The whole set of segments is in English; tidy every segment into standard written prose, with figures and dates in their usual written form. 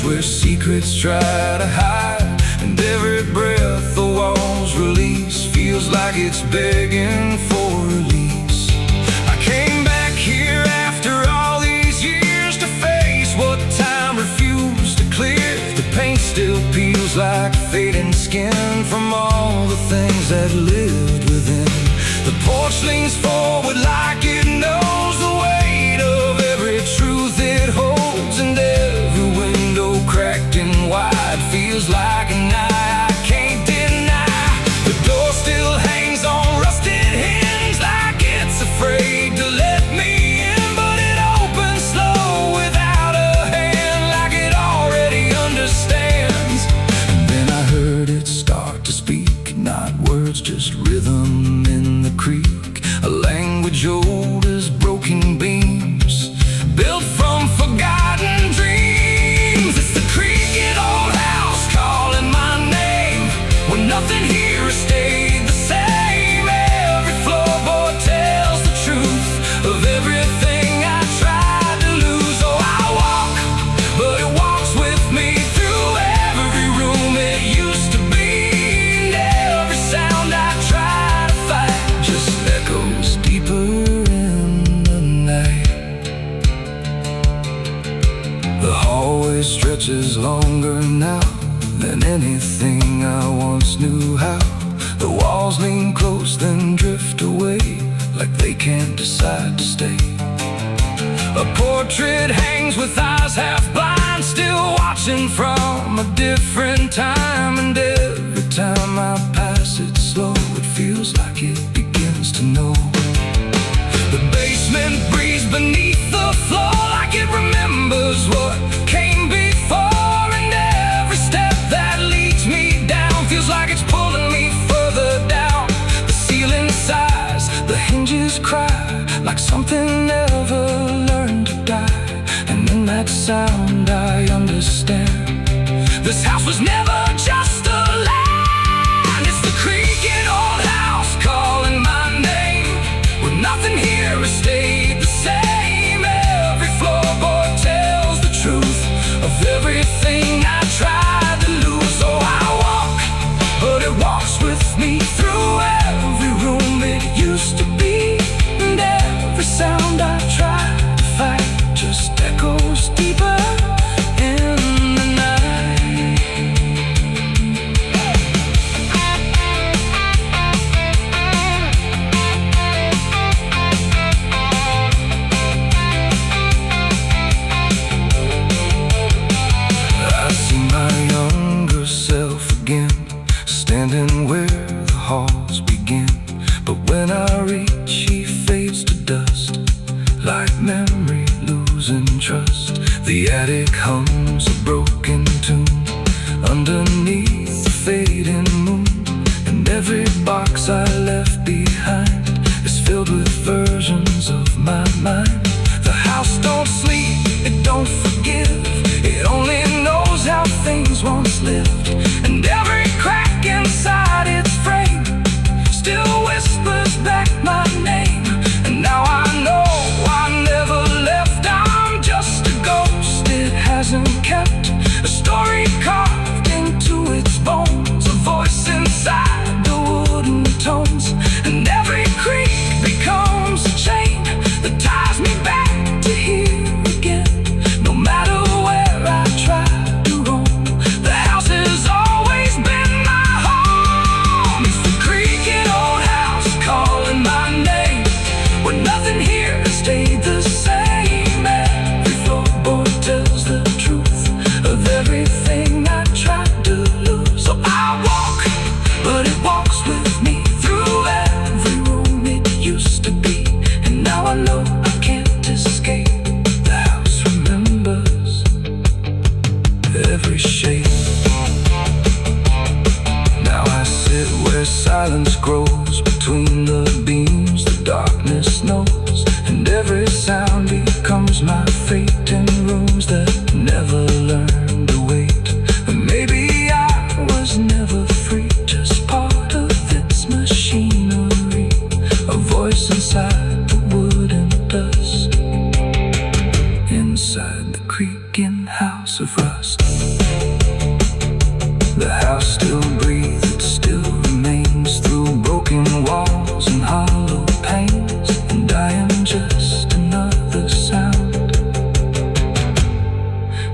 place where secrets try to hide, and every breath the walls release feels like it's begging for release. I came back here after all these years to face what time refused to clear. The paint still peels like fading skin from all the things that lived within. The porch leans forward like it knows the weight of every truth it holds, and every window cracked and wide feels like an eye I can't deny. The door still hangs on rusted hinges like it's afraid to let me in, but it opens slow without a hand, like it already understands. And then I heard it start to speak, not words, just rhythm in the creek, a language old as broken beams, built from forgotten dreams. It's the creaking old house calling my name, when nothing here has stayed the same. Every floorboard tells the truth of everything I tried to lose. Oh, I walk, but it walks with me through every room it used to be, and every sound I try to fight just echoes deeper in the night. The hallway stretches longer now than anything I once knew how. The walls lean close then drift away, like they can't decide to stay. A portrait hangs with eyes half blind, still watching from a different time, and every time I pass it slow, it feels like it begins to know. The basement breathes beneath the floor like it remembers what came before, and every step that leads me down feels like it's pulling me further down. The ceiling sighs, the hinges cry, like something never learned to die, and in that sound I understand. This house was never just a land. It's the creaking old house calling my name, where nothing here has stayed the same. Every floorboard tells the truth of everything I tried to lose. Oh, I walk, but it walks with me through every room it used to be, and every sound I tried to fight just echoes deeper in the night. I see my younger self again, standing where the halls begin, but when I reach he fades to dust, like memory losing trust. The attic hums a broken tune underneath the fading moon, and every box I left behind is filled with versions of my mind. The house don't sleep, it don't forgive, it only knows how things once lived, and every crack inside its frame still whispers back my name. And now I know I never left, I'm just a ghost it hasn't kept, a story carved into its bones, a voice inside the wooden tones, and every creak becomes a chain that ties me back to here again. No matter where I try to roam, the house has always been my home. It's the creaking old house calling my name, where nothing here has stayed the same. Every floorboard tells the truth of everything I tried to lose. So I walk, but it walks with me through every room it used to be, and now I know I can't escape. The house remembers every shape. Now I sit where silence grows between the beams, the darkness knows, and every sound becomes my fate in rooms that never learned to wait. And maybe I was never free, just part of its machinery, a voice inside the wooden dust, inside the creaking house of rust. house still breathes, it still remains through broken walls and hollow panes. And I am just another sound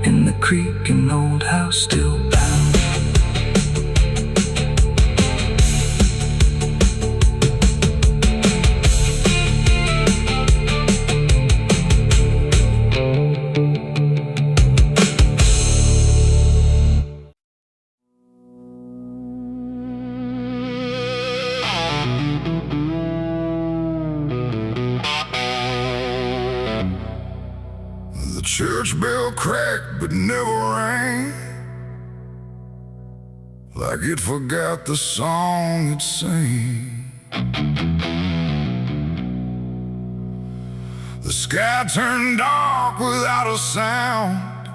in the creaking old house still bound. The church bell cracked but never rang, like it forgot the song it sang. The sky turned dark without a sound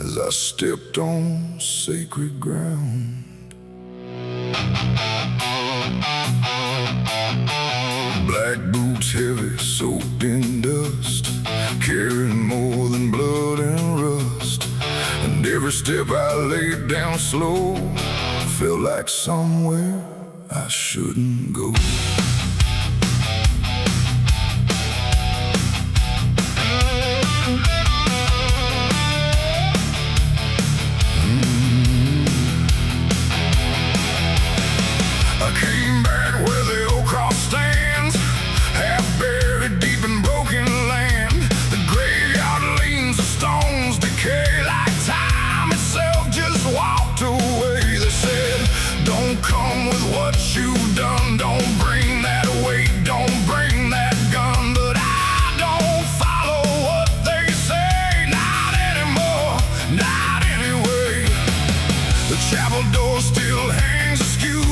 as I stepped on sacred ground. Black boots heavy, soaked in dust, carrying more than blood and rust. And every step I laid down slow felt like somewhere I shouldn't go. I came back where the old cross stands, half buried deep in broken land. The graveyard leans, the stones decay like time itself just walked away. They said, don't come with what you've done, don't bring that weight, don't bring that gun. But I don't follow what they say, not anymore, not anyway. The chapel door still hangs askew,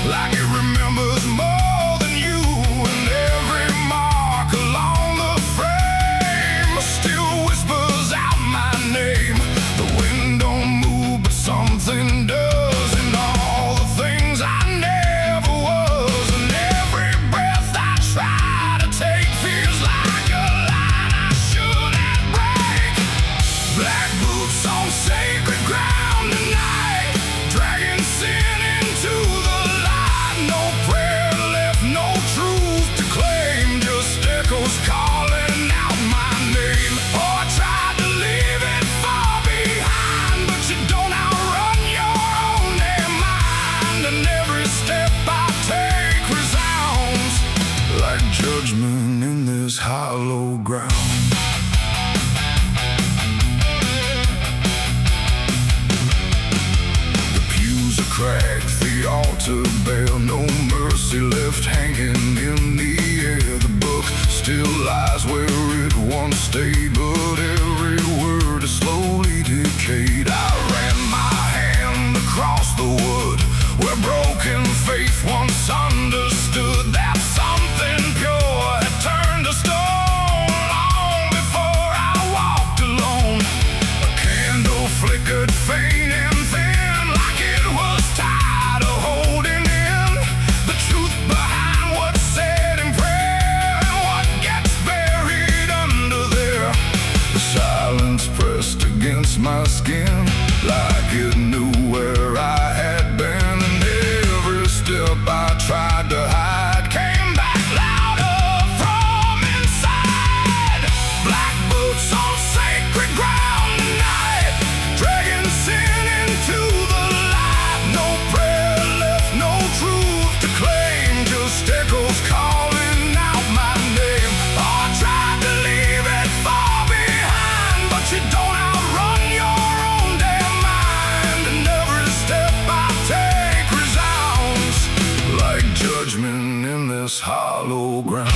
like it remembers more than you. And every mark along the frame still whispers out my name. The wind don't move, but something does. And all the things I never was, and every breath I try to take feels like a line I shouldn't break. Black boots on sacred ground tonight, dragging sin into the light. No prayer left, no truth to claim, just echoes calling out my name. Oh, I tried to leave it far behind, but you don't outrun your own damn mind. And every step I take resounds like judgment in this hollow ground. The pews are cracked, the altar bare, no mercy left hanging in the air. The book still lies where it once stayed, but every word is slowly decayed. I ran my hand across the wood where broken faith once understood that something pure had turned to stone long before I walked alone. A candle flickered faint and thin, like it was tired of holding in the truth behind what's said in prayer and what gets buried under there. The silence pressed against my skin, like it knew where I had been. And every step I tried to hide came back louder from inside. Black boots on sacred ground tonight, dragging sin into the light. No prayer left, no truth to claim, just echoes calling out my name. Oh, I tried to leave it far behind, but you don't outrun your own damn mind. And every step I take resounds like judgment in this hollow ground.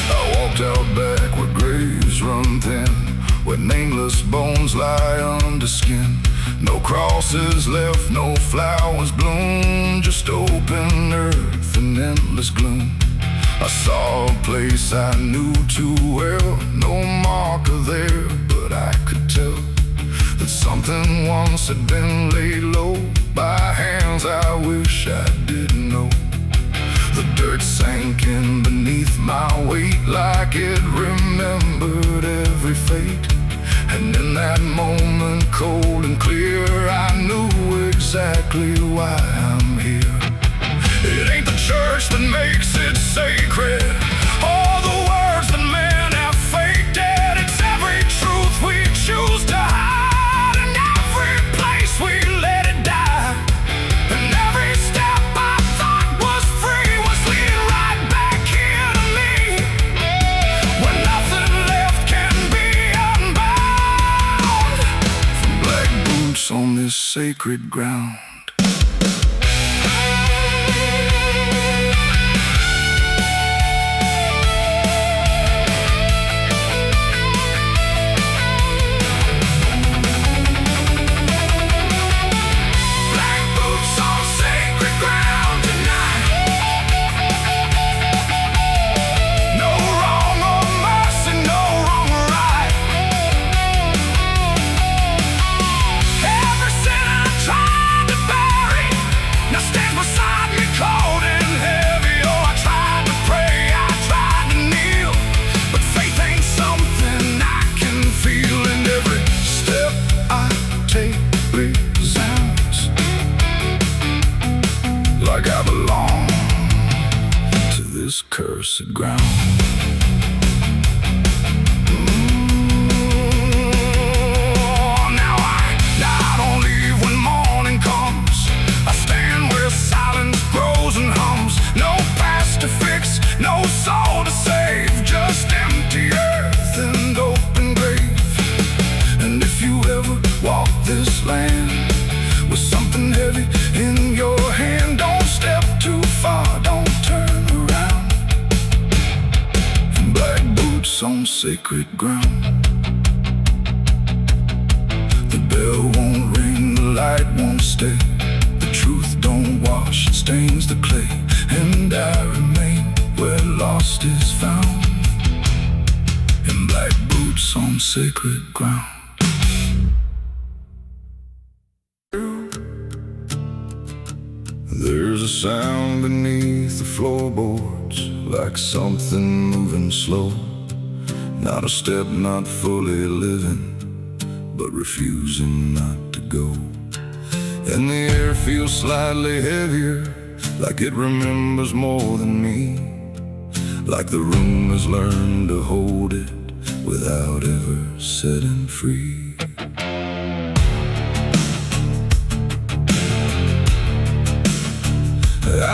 I walked out back where graves run thin, where nameless bones lie under skin. No crosses left, no flowers bloom, just open earth and endless gloom. I saw a place I knew too well, no marker there, but something once had been laid low by hands I wish I didn't know. The dirt sank in beneath my weight like it remembered every fate. And in that moment, cold and clear, I knew exactly why I'm here. It ain't the church that makes it sacred, or the words that men have faked it. It's every truth we choose to hide, and every place we let it die. And every step I thought was free was leading right back here to me, where nothing left can be unbound. From black boots on this sacred ground. Like I belong to this cursed ground. Now I don't leave when morning comes. I stand where silence grows and hums. No past to fix, no soul to save, just empty earth and open grave. And if you ever walk this land with something heavy in your hand, don't step too far, don't turn around. In black boots on sacred ground. The bell won't ring, the light won't stay. The truth don't wash, it stains the clay. And I remain where lost is found. In black boots on sacred ground. There's a sound beneath the floorboards, like something moving slow. Not a step, not fully living, but refusing not to go. And the air feels slightly heavier, like it remembers more than me. Like the room has learned to hold it without ever setting free.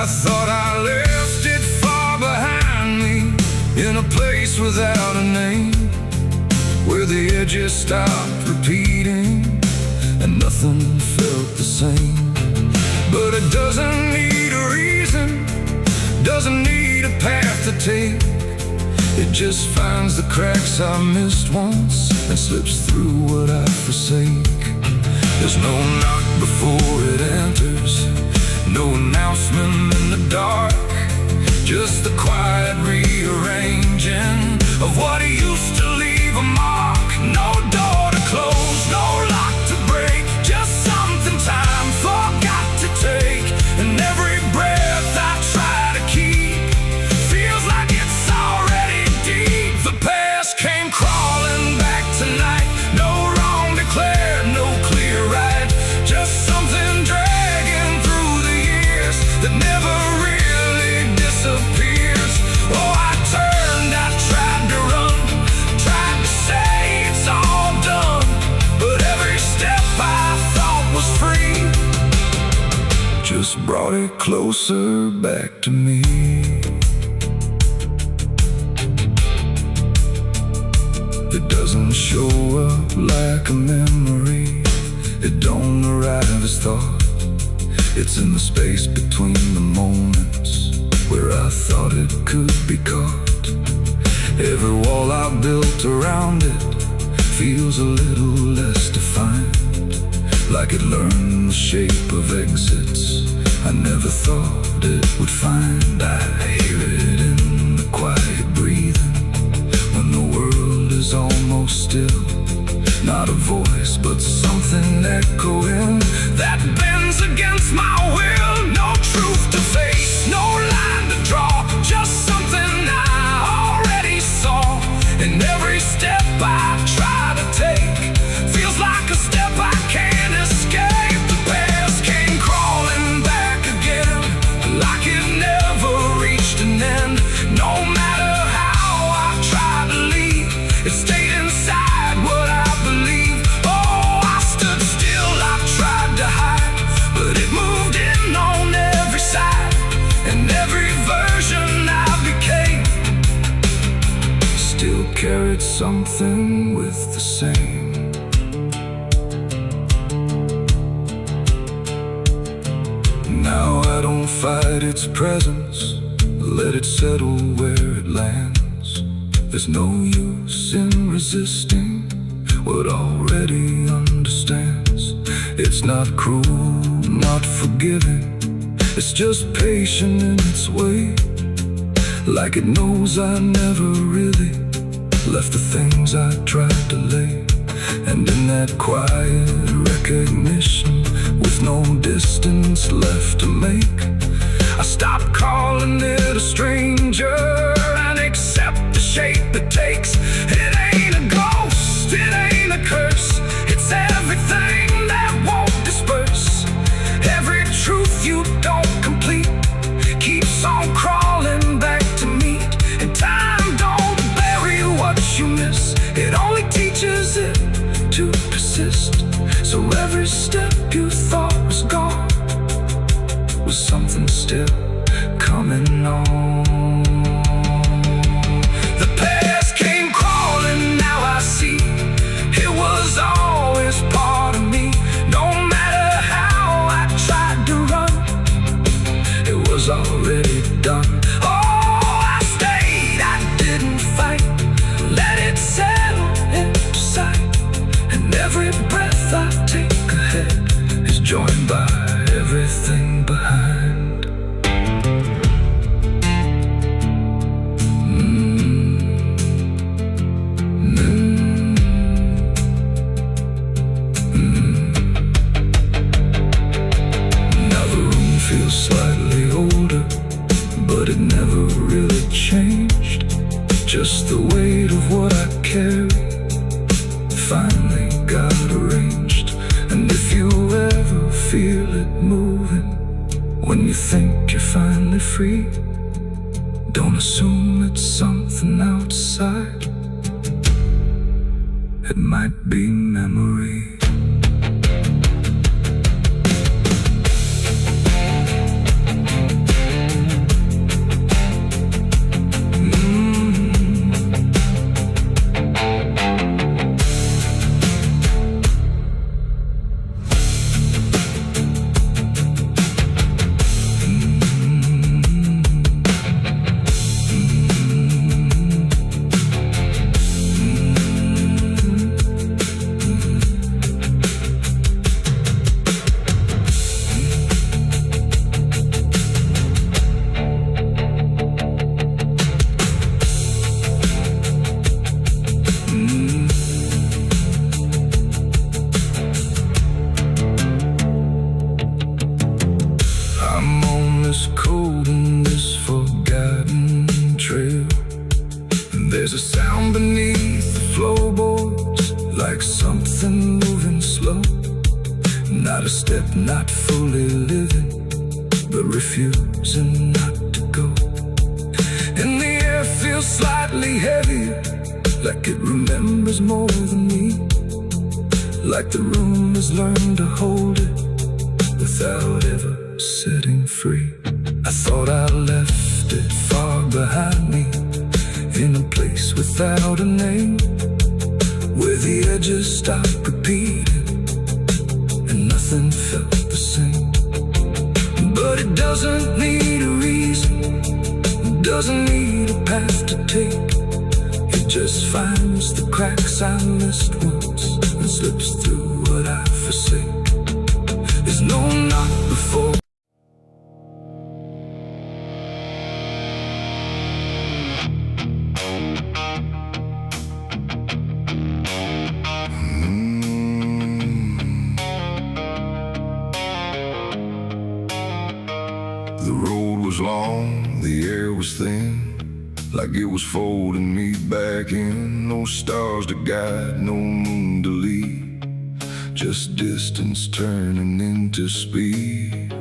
I thought I left it far behind me, in a place without a name, where the edges stopped repeating and nothing felt the same. But it doesn't need a reason, doesn't need a path to take. It just finds the cracks I missed once and slips through what I forsake. There's no knock before it enters, no announcement in the dark, just the quiet rearranging of what used to leave a mark. No door to close, no lock to break, just something time forgot to take. And every breath I try to keep feels like it's already deep. The past came crawling back tonight, no wrong declared, no clear right, just something dragging through the years that never really disappears. Oh, I turned, I tried to run, tried to say it's all done, but every step I thought was free just brought it closer back to me. It doesn't show up like a memory, it don't arrive as thought. It's in the space between the moments where I thought it could be caught. Every wall I built around it feels a little less defined, like it learned the shape of exits I never thought it would find. I hear it in the quiet breathing when the world is almost still. Not a voice, but something echoing that bends against my will. No truth to face, no line to draw, just something I already saw. And every step I try to take feels like a step I can't escape. The past came crawling back again, like it never reached an end. No matter how I tried to leave, it stayed inside what I believe. Oh, I stood still, I tried to hide, but it moved in on every side. And every version I became still carried something with the same. Now I don't fight its presence, let it settle where it lands. There's no use in resisting what already understands. It's not cruel, not forgiving, it's just patient in its way. Like it knows I never really left the things I tried to lay. And in that quiet recognition, with no distance left to make, I stop calling it a stranger and accept the shape it takes. It ain't a ghost, it ain't a curse, it's everything that won't disperse. Every truth you don't complete keeps on crawling back to meet. And time don't bury what you miss, it only teaches it to persist. So every step you thought was gone was something still coming on. The past came crawling, now I see it was always part of me. No matter how I tried to run, it was already done. Oh, I stayed, I didn't fight, let it settle into sight. And every breath I take ahead is joined by everything behind. Now the room feels slightly older, but it never really changed. Just the weight of what I carry finally got arranged. And if you ever feel it moving, when you think you're finally free, don't assume it's something outside. It might be memory. There's a sound beneath the floorboards, like something moving slow. Not a step, not fully living, but refusing not to go. And the air feels slightly heavier, like it remembers more than me. Like the room has learned to hold it without ever setting free. I thought I left it far behind me, in a place without a name, where the edges stopped repeating and nothing felt the same. But it doesn't need a reason, it doesn't need a path to take. It just finds the cracks I missed once and slips through what I forsake. There's no knock before. was long, the air was thin, like it was folding me back in. No stars to guide, no moon to lead, just distance turning into speed.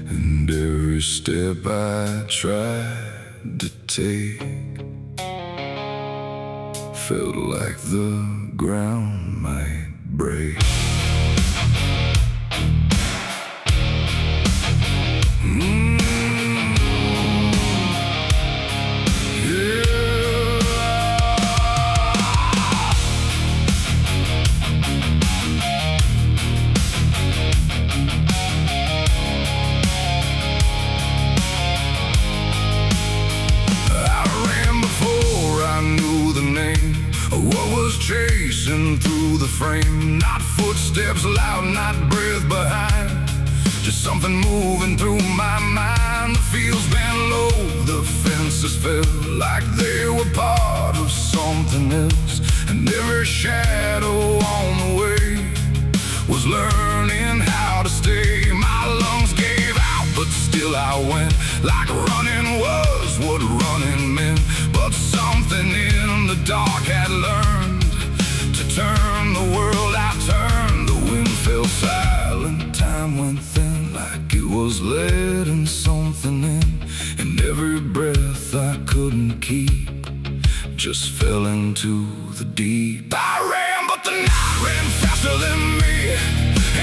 And every step I tried to take felt like the ground might break. Chasing through the frame, not footsteps loud, not breath behind, just something moving through my mind. The fields bent low, the fences felt like they were part of something else, and every shadow on the way was learning how to stay. My lungs gave out, but still I went, like running was what running meant. But something in the dark had learned to turn the world I turned. The wind fell silent, time went thin, like it was letting something in. And every breath I couldn't keep just fell into the deep. I ran, but the night ran faster than me,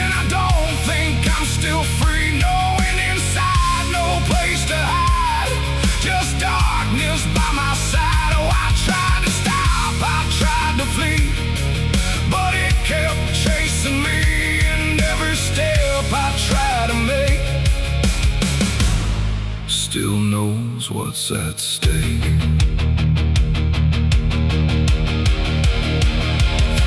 and I don't think I'm still free. Knowing inside, no place to hide, just darkness by my side. Oh, I tried to stop, I tried to flee, but it kept chasing me. And every step I try to make still knows what's at stake.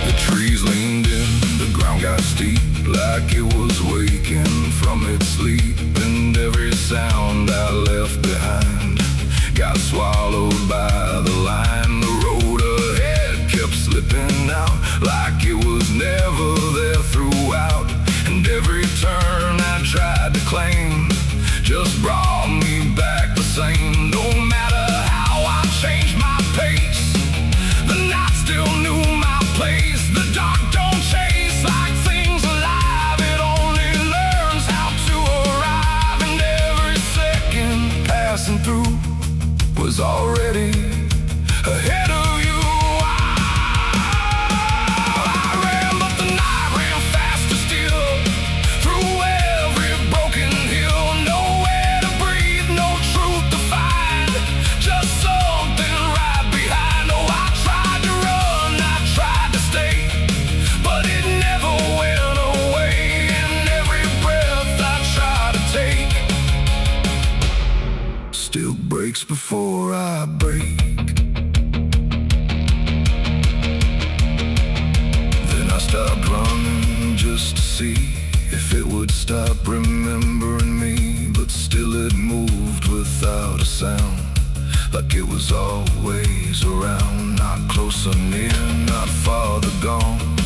The trees leaned in, the ground got steep, like it was waking from its sleep. And every sound I left behind got swallowed by the line. The road ahead kept slipping out, like it was never there throughout. And every turn I tried to claim just brought me back the same. No matter how I changed my pace, the night still knew my place. The dark don't chase like things alive, it only learns how to arrive. And every second passing through was already ahead of you. I ran, but the night ran faster still, through every broken hill. Nowhere to breathe, no truth to find, just something right behind. Oh, I tried to run, I tried to stay, but it never went away. And every breath I try to take still breaks before I break. Then I stopped running just to see if it would stop remembering me. But still it moved without a sound, like it was always around. Not close or near, not farther gone,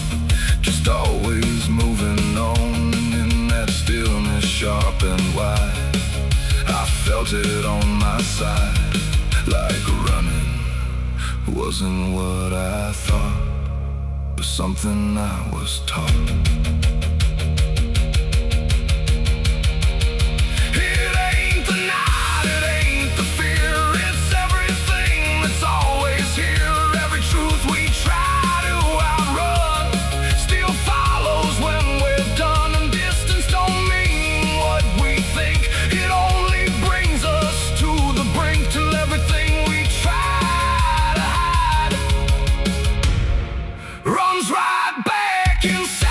just always moving on. And in that stillness sharp and wide, I felt it on my side, like running wasn't what I thought, but something I was taught. It ain't the night, it ain't the fear, it's everything that's always here. Every truth we try to outrun still follows when we're done. And distance don't mean what we think, it only brings us to the brink, till everything we try to hide runs right back inside.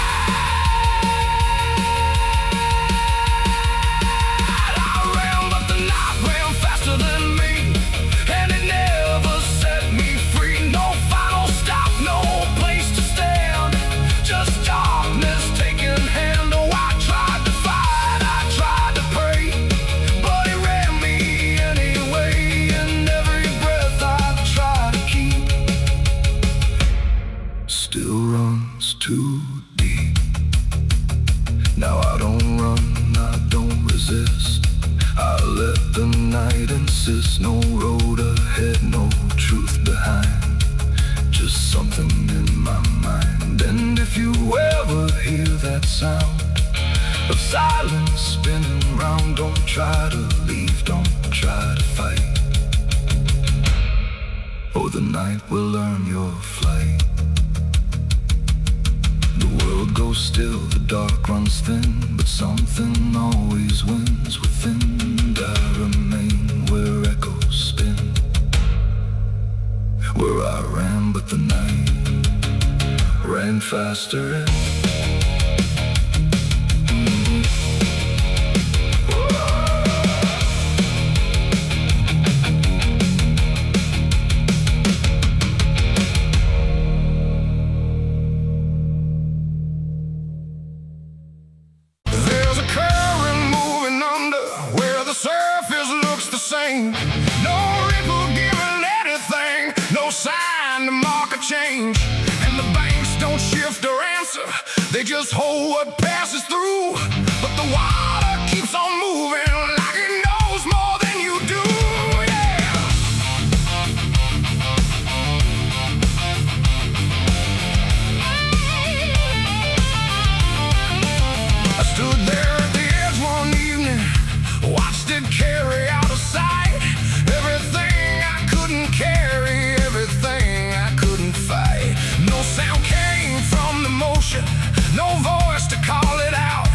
sound of silence spinning round. Don't try to leave, don't try to fight. Oh, the night will learn your flight. The world goes still, the dark runs thin, but something always wins within. And I remain where echoes spin, where I ran, but the night ran faster and there's a current moving under where the surface looks the same. No ripple giving anything, no sign to mark a change. And the banks don't shift or answer, they just hold what passes through. But the water keeps on moving like it knows more than you do, yeah. I stood there at the edge one evening, watched it carry out of sight. Everything I couldn't carry, everything I couldn't fight. No sound came from the motion, no voice to call it out.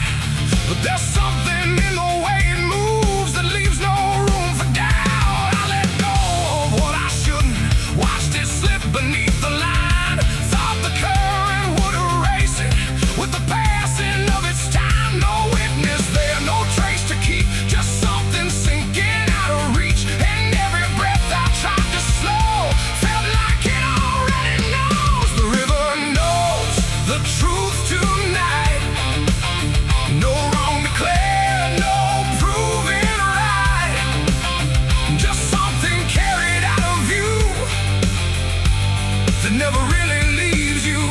But there's something in the way it moves that leaves no room for doubt. I let go of what I shouldn't, watched it slip beneath the line. Thought the current would erase it with the passing of its time. No witness there, no trace to keep, just something sinking out of reach. And every breath I tried to slow felt like it already knows. The river knows the truth tonight. No wrong declared, no proving right. Just something carried out of view that never really leaves you.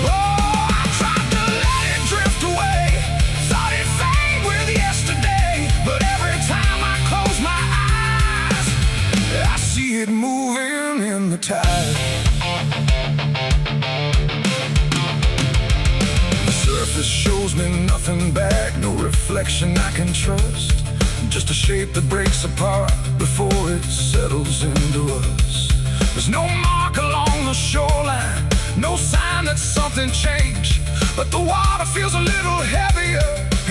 Oh, I tried to let it drift away, thought it'd fade with yesterday. But every time I close my eyes, I see it moving in the tide. The surface shows me nothing back, no reflection I can trust. Just a shape that breaks apart before it settles into us. There's no mark along the shoreline, no sign that something changed. But the water feels a little heavier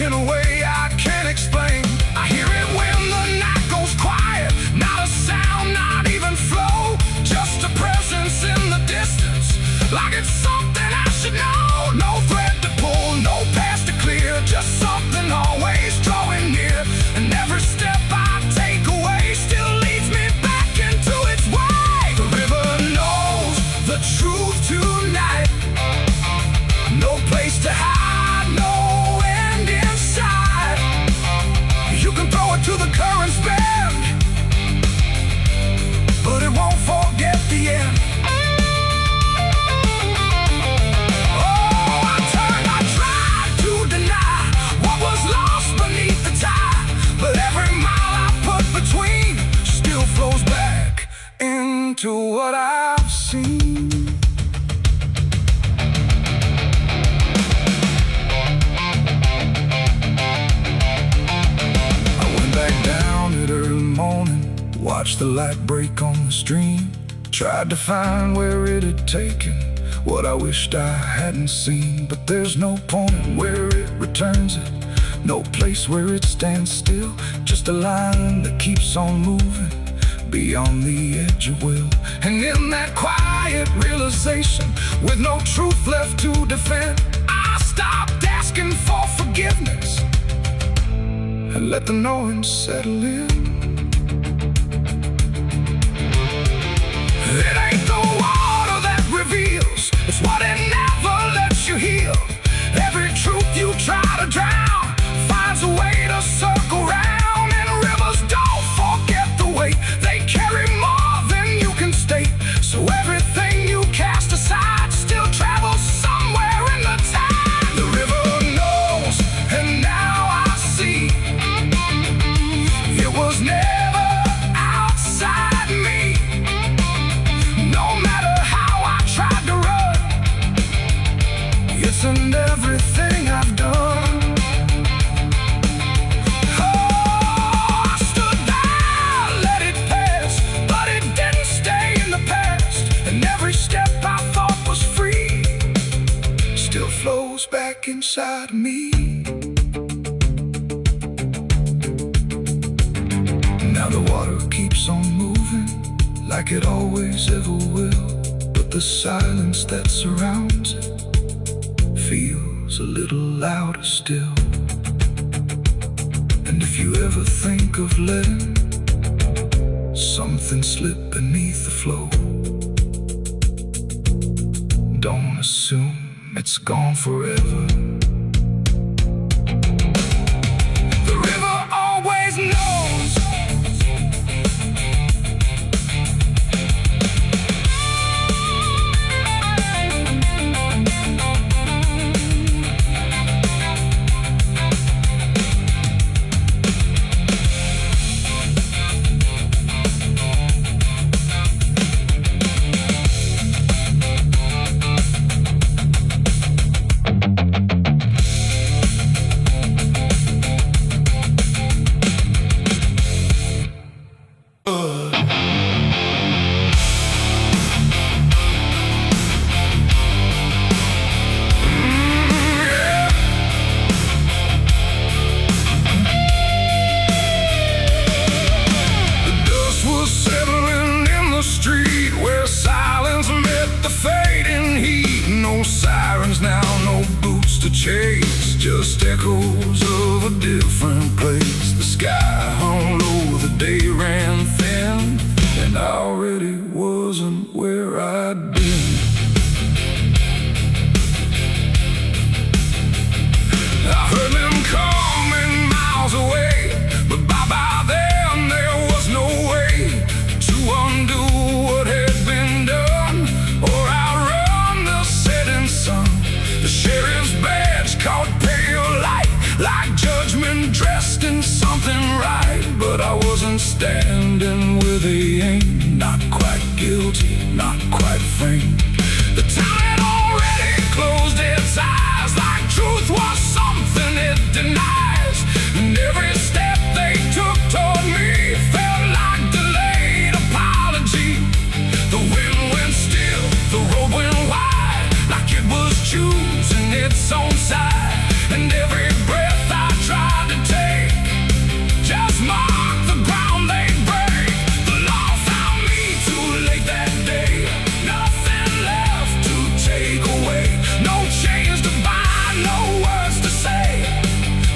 in a way I can't explain. I hear it when the night goes quiet, not a sound, not even flow, just a presence in the distance, like it's something I should know. No thread to pull, no path to clear, just something always drawing near. And every step I take away still leads me back into its way. The river knows the truth tonight. No place to hide, no end in sight. You can throw it to the current's bend, but it won't forget the end. Oh, I tried to deny what was lost beneath the tide. But every mile I put between still flows back into what I've seen. I went back down at early morning, watched the light break on the stream. Tried to find where it had taken what I wished I hadn't seen. But there's no point where it returns it, no place where it stands still. Just a line that keeps on moving beyond the edge of will. And in that quiet realization, with no truth left to defend, I stopped asking for forgiveness and let the knowing settle in. It ain't the water that reveals, it's what it never lets you heal. Every truth you try to drown finds a way to circle round. And rivers don't forget the weight, they carry more than you can state. So everything you cast aside still travels somewhere in the tide. The river knows, and now I see it was never thoughts and everything I've done. Oh, I stood there, let it pass, but it didn't stay in the past. And every step I thought was free still flows back inside me. Now the water keeps on moving like it always ever will, but the silence that surrounds it feels a little louder still. And if you ever think of letting something slip beneath the flow, don't assume it's gone forever. The river always knows. Chase, just echoes of a different place. The sky hung low, the day ran thin, and I already wasn't where I'd been. I heard them coming miles away, but by then there was no way to undo what had been done or outrun the setting sun. The sheriff's badge caught pale light, like judgment dressed in something right. But I wasn't standing where they aimed, not quite guilty, not quite framed. The town had already closed its eyes, like truth was something it denies. And every step they took toward me felt like delayed apology. The wind went still, the road went wide, like it was choosing its own side. And every breath I tried to take just marked the ground they'd break. The law found me too late that day, nothing left to take away. No chains to bind, no words to say,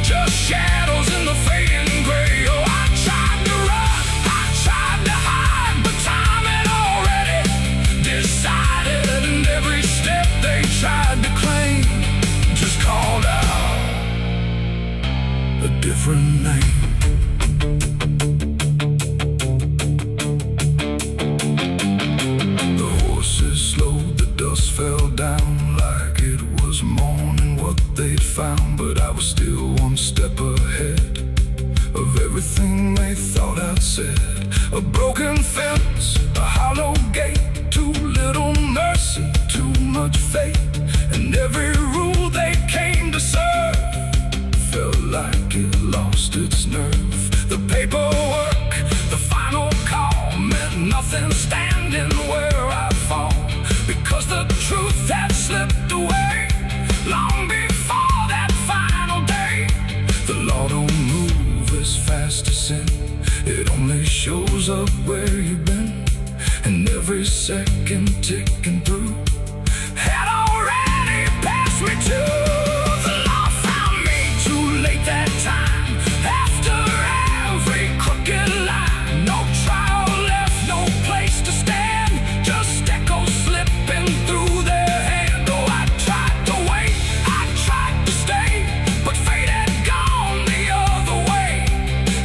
just shadows in the fading gray. Oh, I tried to run, I tried to hide, but time had already decided. And every step they tried to claim just called out a different name. The horses slowed, the dust fell down like it was morning what they'd found. But I was still one step ahead of everything they thought I'd said. A broken fence, a hollow gate, too little mercy, too much faith. And every rule they came to serve felt like it lost its nerve. The paperwork, the final call, meant nothing standing where I fall, because the truth had slipped away long before that final day. The law don't move as fast as sin, it only shows up where you've been. And every second ticking through had already passed me too. The law found me too late that time, after every crooked line. No trial left, no place to stand, just echoes slipping through their hand. Oh, I tried to wait, I tried to stay, but fate had gone the other way.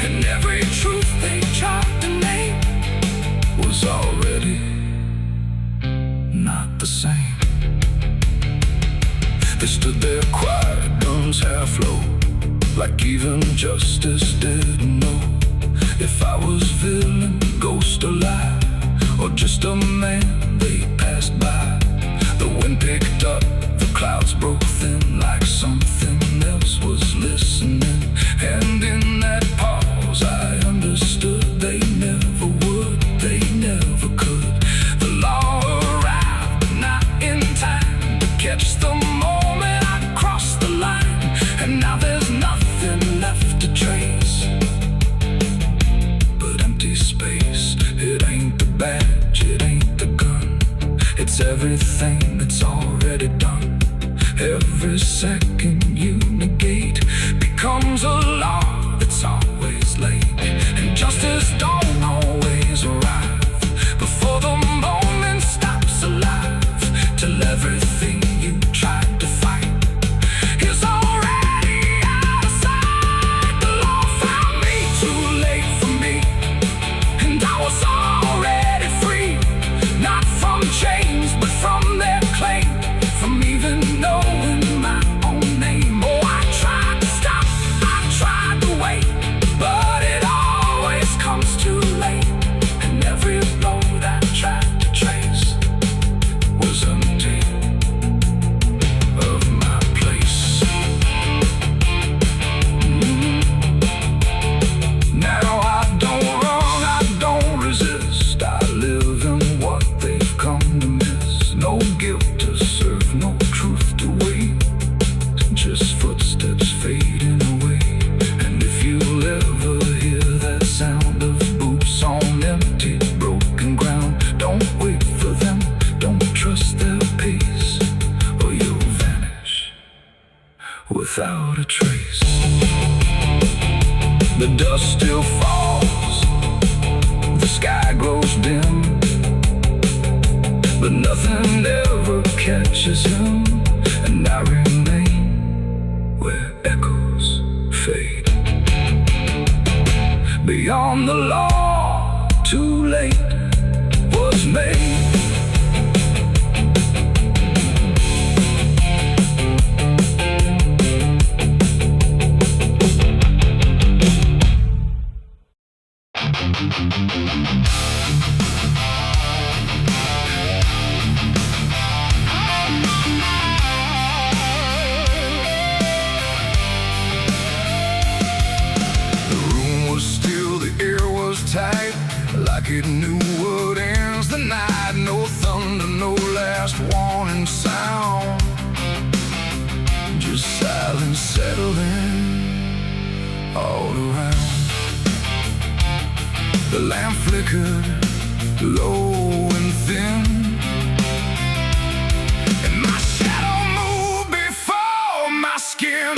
And every truth they tried to name was already not the same. They stood there quiet, guns half low, like even justice didn't know if I was villain, ghost or lie, or just a man they passed by. The wind picked up, the clouds broke thin like something else was listening. And in that pause I understood they never would, they never could. The law arrived, but not in time to catch the moment I crossed the line. And now there's nothing left to trace but empty space. It ain't the badge, it ain't the gun, it's everything that's already done. Every second you negate becomes a law that's always late. And justice don't always arrive before the moment stops alive. Till everything you tried to fight is already out of sight. The law found me too late for me, and I was already free. Not from chains, but from their claim, from even knowing my own name. Oh, I tried to stop, I tried to wait, but it always comes too late. And every road I tried to trace was empty of my place. Now I don't run, I don't resist, I live in what they've come to miss. No guilt to serve, no truth to wait, just footsteps fading away. And if you'll ever hear that sound of boots on empty, broken ground, don't wait for them, don't trust their pace, or you'll vanish without a trace. The dust still falls, the sky grows dim, but nothing ever catches him. And I remain where echoes fade. Beyond the law, too late was made. Tight, like it knew what ends the night. No thunder, no last warning sound, just silence settling all around. The lamp flickered low and thin, and my shadow moved before my skin.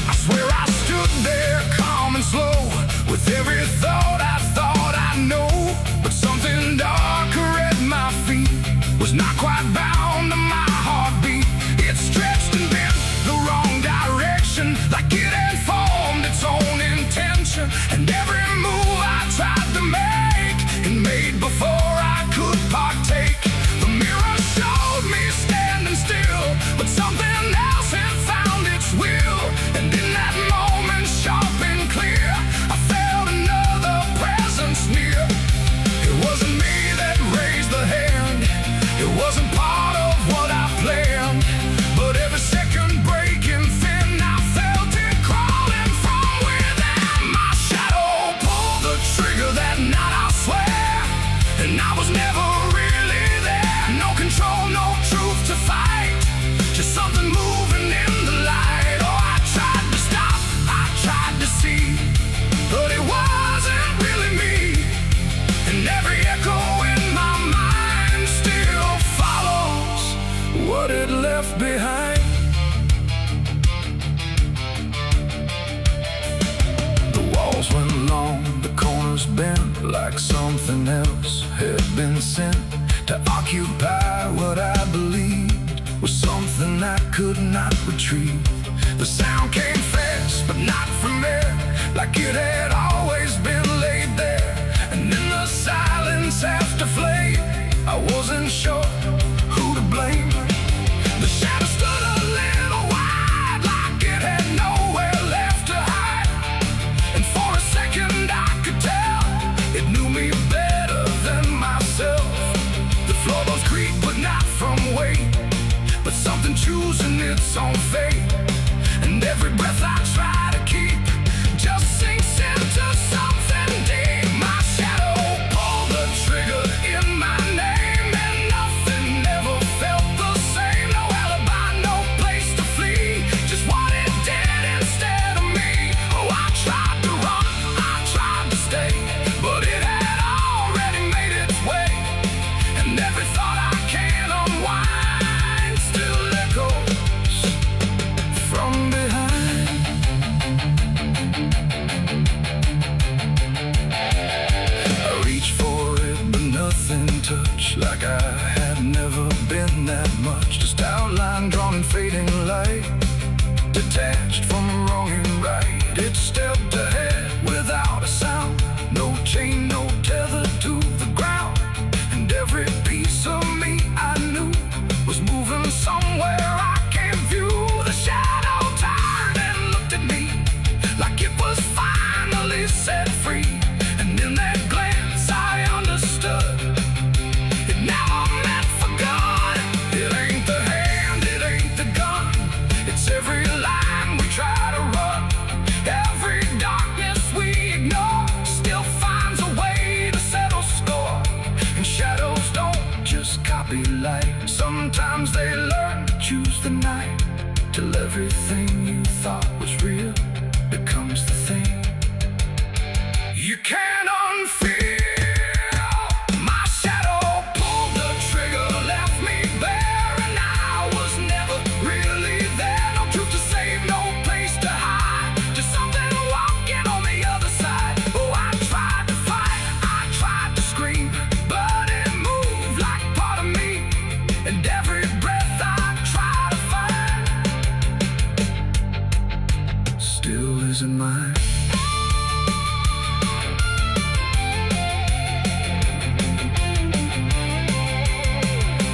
I swear I stood there calm and slow, with every thought I know. But something darker at my feet was not quite bound to my heartbeat. It stretched and bent the wrong direction, like it had formed its own intention. And every move I tried to make, it made before I could partake. The mirror showed me standing still, but something else had found its will. And in that moment, sharp and clear, I felt another presence near. It wasn't me that raised the hand, it wasn't part of what I planned, but every second breaking thin, I felt it crawling from within. My shadow pulled the trigger that night, I swear, and I was never really there. No control, no truth to fight, just something moving in the light. Oh, I tried to stop, I tried to see, but it wasn't really me. And every echo in my mind still follows what it left behind. The walls went long, the corners bent, like something else had been sent to occupy what I believed was something I could not retrieve. The sound came fast, but not from there, like it had always been laid there. And in the silence after flame, I wasn't sure who to blame. The shadow stood a little wide, like it had nowhere left to hide. And for a second I could tell it knew me better than myself. The floorboards creaked, but not from weight. its own fate. And every breath I try to keep just sinks into something deep. My shadow pulled the trigger in my name, and nothing ever felt the same. No alibi, no place to flee, just what it did instead of me. Oh, I tried to run, I tried to stay, but it had already made its way. And every thought I can unwind still echoes from behind. I reach for it, but nothing touched, like I had never been that much. Just outline drawn in fading light, detached from wrong and right. It stepped ahead without a sound, no chain, no tether to the ground. And every piece of me I knew was moving somewhere I can't view. The shadow turned and looked at me like it was finally set free. And in that glance I understood it never meant for good. It ain't the hand, it ain't the gun, it's every line we try to run. Every darkness we ignore still finds a way to settle score. And shadows don't just copy light, sometimes they learn to choose the night, till everything you thought was real becomes the thing you can't unfeel. My shadow pulled the trigger, left me bare, and I was never really there. No truth to save, no place to hide, just something walking on the other side. Oh, I tried to fight, I tried to scream, but it moved like part of me. And every breath I try to find still isn't mine.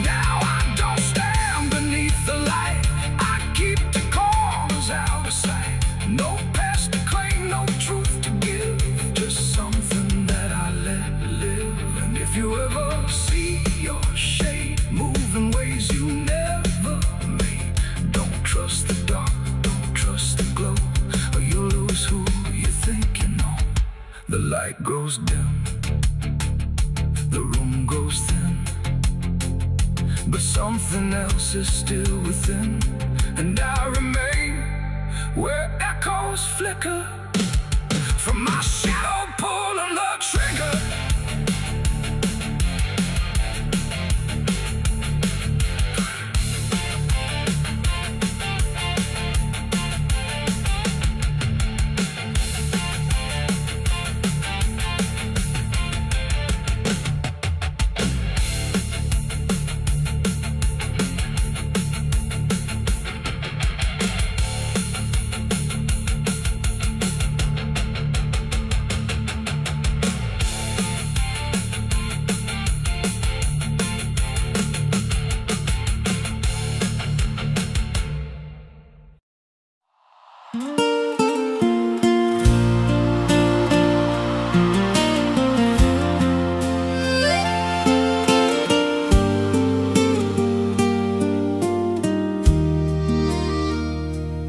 Now I don't stand beneath the light, I keep the corners out of sight. No past to claim, no truth to give, just something that I let live. And if you ever see your shade move in ways you never made, don't trust the dark, don't trust the glow, or you'll lose who you think you know. The light grows dim, the room goes thin, but something else is still within. And I remain where echoes flicker from my shadow pulling the trigger.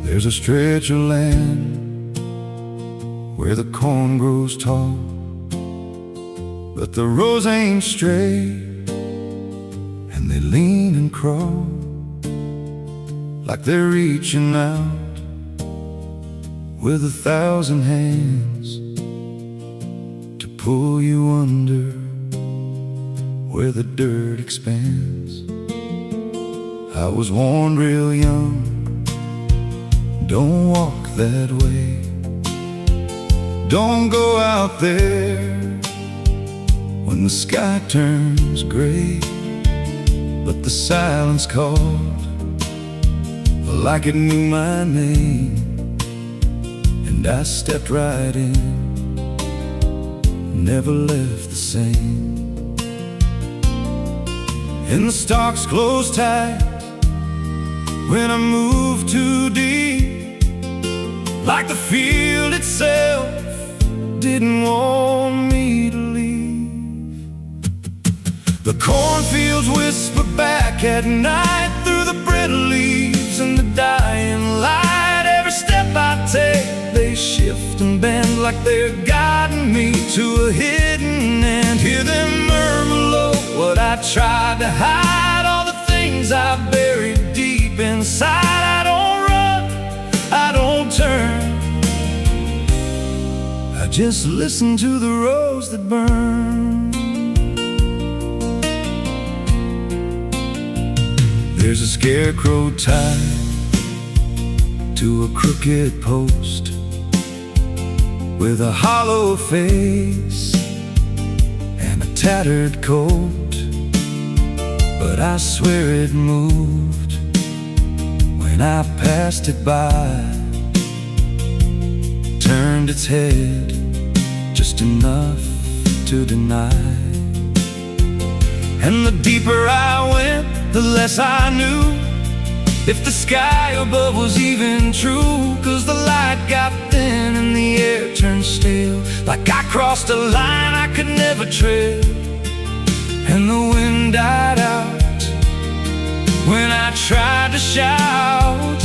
There's a stretch of land where the corn grows tall, but the rows ain't straight, and they lean and crawl like they're reaching out with 1,000 hands to pull you under where the dirt expands. I was warned real young, don't walk that way, don't go out there when the sky turns gray. But the silence called like it knew my name, and I stepped right in, never left the same. And the stalks closed tight when I moved too deep, like the field itself didn't want me to leave. The cornfields whisper back at night through the brittle leaves, and the dying light. Every step I take, they shift and bend like they're guiding me to a hidden end. Hear them murmur low what I tried to hide, all the things I buried deep inside. I don't run, I don't turn, I just listen to the rose that burn. There's a scarecrow tied to a crooked post with a hollow face and a tattered coat, but I swear it moved when I passed it by. Turned its head just enough to deny. And the deeper I went, the less I knew if the sky above was even true. 'Cause the light got thin and the air turned stale, like I crossed a line I could never tread. And the wind died out when I tried to shout,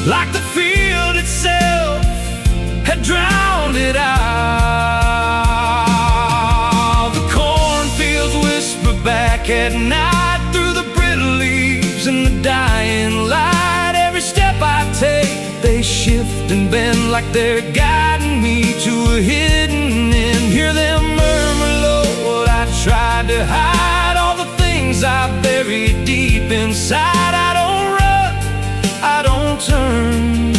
like the field itself had drowned it out. The cornfields whisper back at night through the brittle leaves and the dying light. Every step I take, they shift and bend like they're guiding me to a hidden end. Hear them murmur low what I tried to hide, all the things I buried deep inside. I don't run, I don't turn,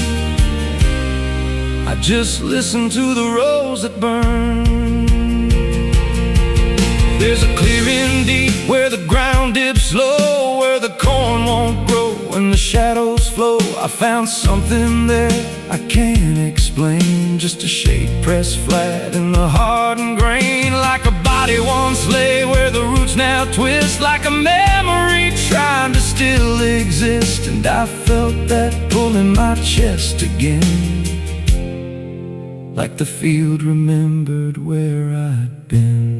I just listen to the rose that burn. There's a clearing deep where the ground dips low, where the corn won't grow and the shadows flow. I found something there I can't explain, just a shade pressed flat in the hardened grain, like a body once lay where the roots now twist, like a memory trying to still exist. And I felt that pull in my chest again, like the field remembered where I'd been.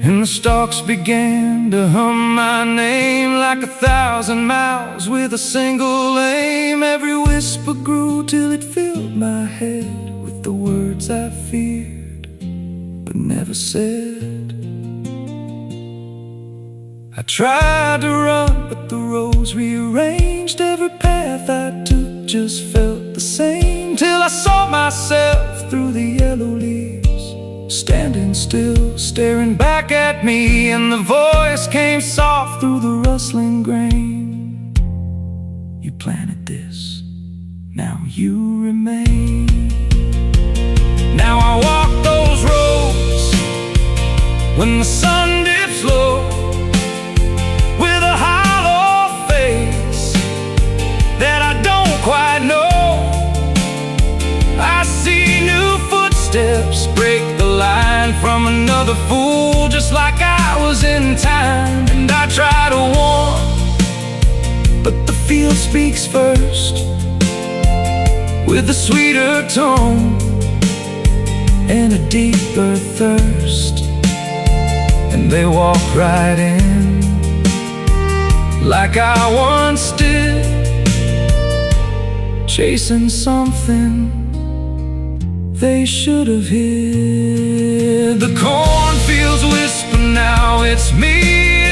And the stalks began to hum my name like 1,000 miles with a single aim. Every whisper grew till it filled my head with the words I feared but never said. I tried to run, but the rose rearranged. Every path I took just felt the same, till I saw myself through the yellow leaves, standing still, staring back at me. And the voice came soft through the rustling grain: you planted this, now you remain. Now I walk those roads when the sun dips low, with a hollow face that I don't quite know. I see new footsteps break the line from another fool, just like I was in time. And I try to warn, but the field speaks first, with a sweeter tone and a deeper thirst. And they walk right in, like I once did, chasing something they should have hid. The cornfields whisper now, it's me,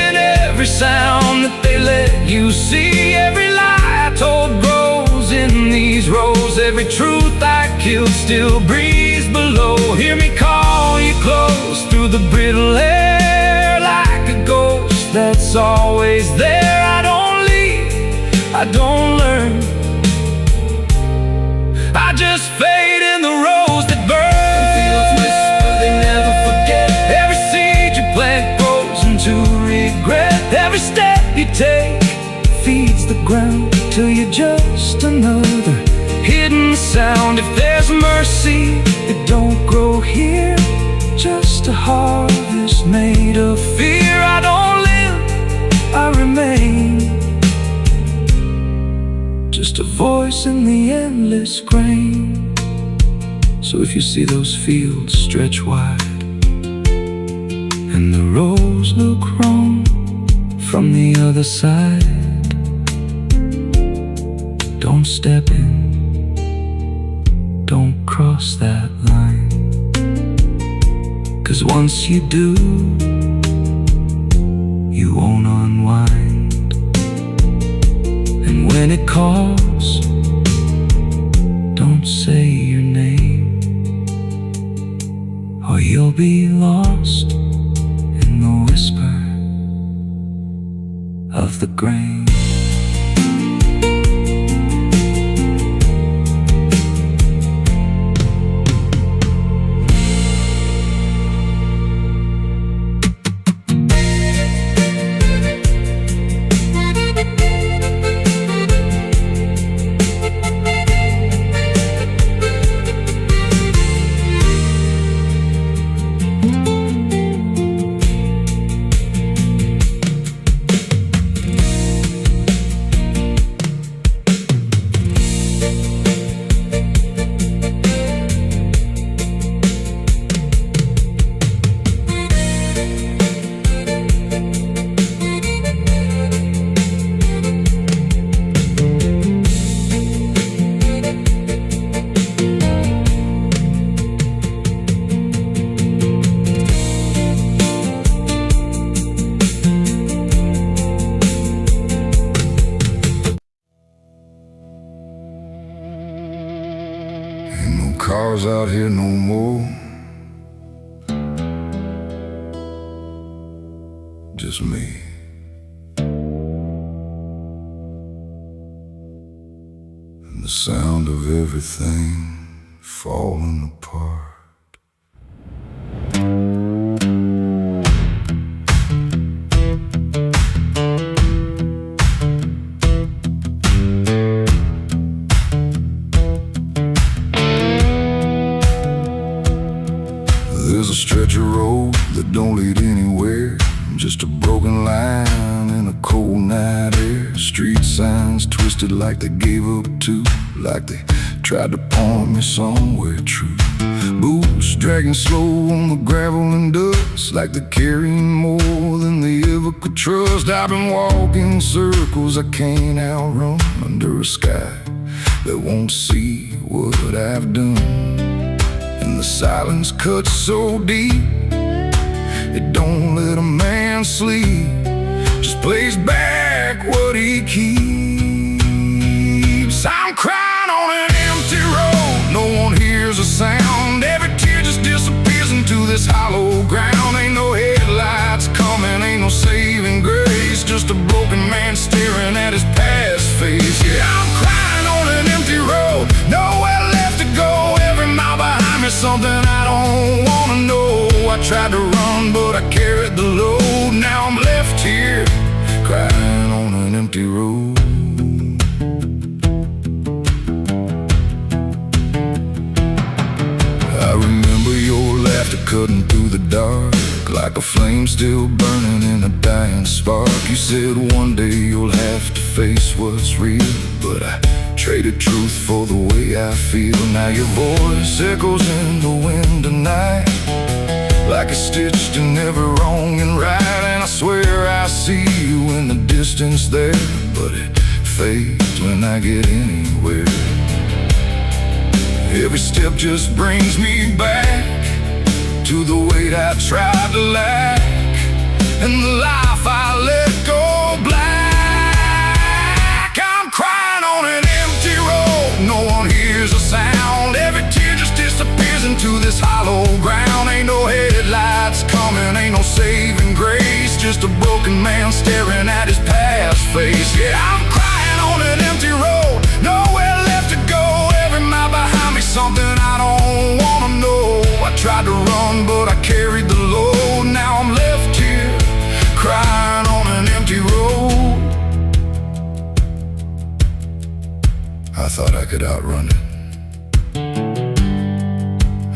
and every sound that they let you see. Every lie I told grows in these rows, every truth I killed still breathes below. Hear me call you close through the brittle air, like a ghost that's always there. I don't leave, I don't learn, I just fade in the rose that burns. Fields whisper, they never forget. Every seed you plant grows into regret. Every step you take feeds the ground till you're just another hidden sound. If there's mercy, it don't grow here, just a harvest made of fear. I don't live, I remain, just a voice in the endless grain. So if you see those fields stretch wide and the rows look wrong from the other side, Don't step in, don't cross that line, 'cause once you do, you won't unwind. And when it calls, don't say your name, or you'll be lost in the whisper of the grain. Cars out here no more, just me. And the sound of everything falling apart. There's a stretch of road that don't lead anywhere, just a broken line in a cold night air. Street signs twisted like they gave up too, like they tried to point me somewhere true. Boots dragging slow on the gravel and dust, like they're carrying more than they ever could trust. I've been walking circles I can't outrun, under a sky that won't see what I've done. And the silence cuts so deep, it don't let a man sleep, just plays back what he keeps. I'm crying on an empty road, no one hears a sound. Every tear just disappears into this hollow ground. Ain't no headlights coming, ain't no saving grace, just a broken man staring at his past face. Yeah, I'm crying on an empty road, nowhere left to go. Every mile behind me, something I don't wanna know. I tried to run, but I carried the load. Now I'm left here, crying on an empty road. I remember your laughter cutting through the dark, like a flame still burning in a dying spark. You said one day you'll have to face what's real, but I traded truth for the way I feel. Now your voice echoes in the wind tonight, like it's stitched in every wrong and right. And I swear I see you in the distance there, but it fades when I get anywhere. Every step just brings me back to the weight I tried to lack, and the life I let go black. I'm crying on an empty road, no one hears a sound. Every tear just disappears into this hollow ground. Ain't no headlights coming, ain't no saving grace, just a broken man staring at his past face. Yeah, I'm crying on an empty road, nowhere left to go. Every mile behind me, something I don't wanna know. I tried to run, but I carried the load. Now I'm left here, crying on an empty road. I thought I could outrun it,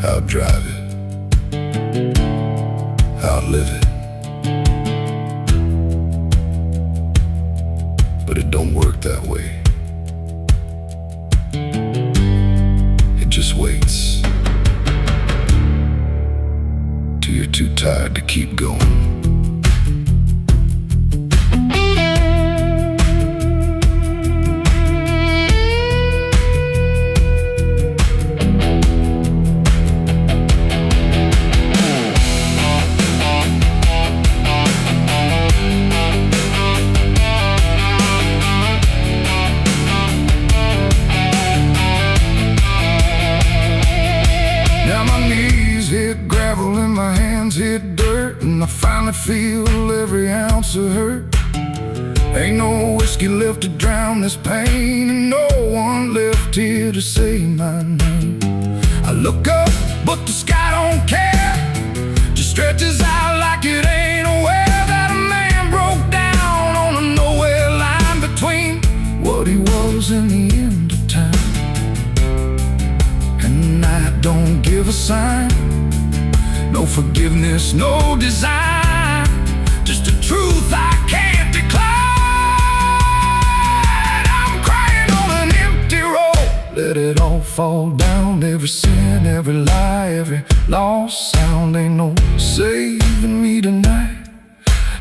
outdrive it, outlive it, but it don't work that way. It just waits till you're too tired to keep going. hands hit dirt and I finally feel every ounce of hurt. Ain't no whiskey left to drown this pain, and no one left here to say my name. I look up, but the sky don't care, just stretches out like it ain't aware that a man broke down on a nowhere line between what he was and the end of time. And night don't give a sign, no forgiveness, no design, just a truth I can't decline. I'm crying on an empty road, let it all fall down. Every sin, every lie, every lost sound. Ain't no saving me tonight,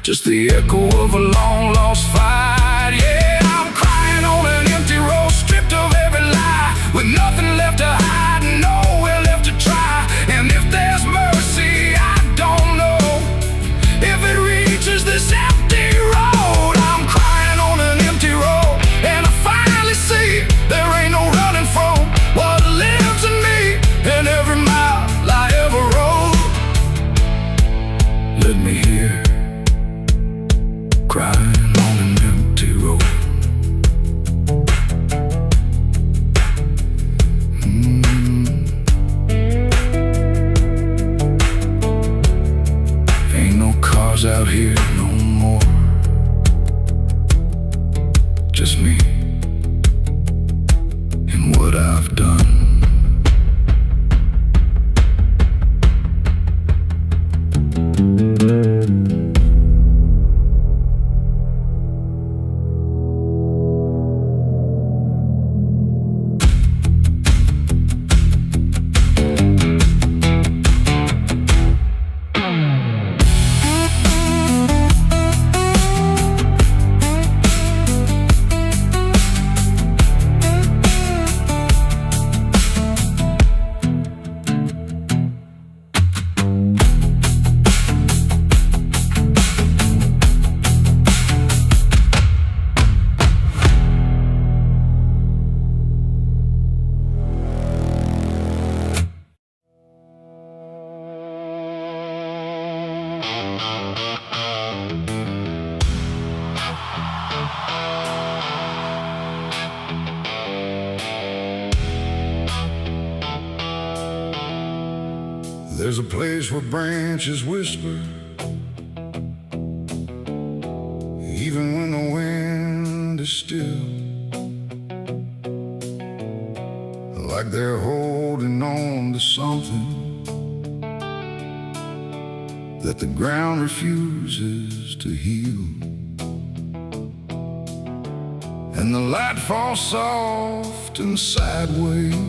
just the echo of a long lost fight. Yeah, I'm crying on an empty road, stripped of every lie, with nothing left to hide and nowhere left to try. And if there's mercy, I don't know if it reaches this empty road. I'm crying on an empty road, and I finally see there ain't no running from what lives in me and every mile I ever rode. Let me hear crying on an empty road. Ain't no cars out here no more, just me and what I've done. There's a place where branches whisper, even when the wind is still, like they're holding on to something that the ground refuses to heal. And the light falls soft and sideways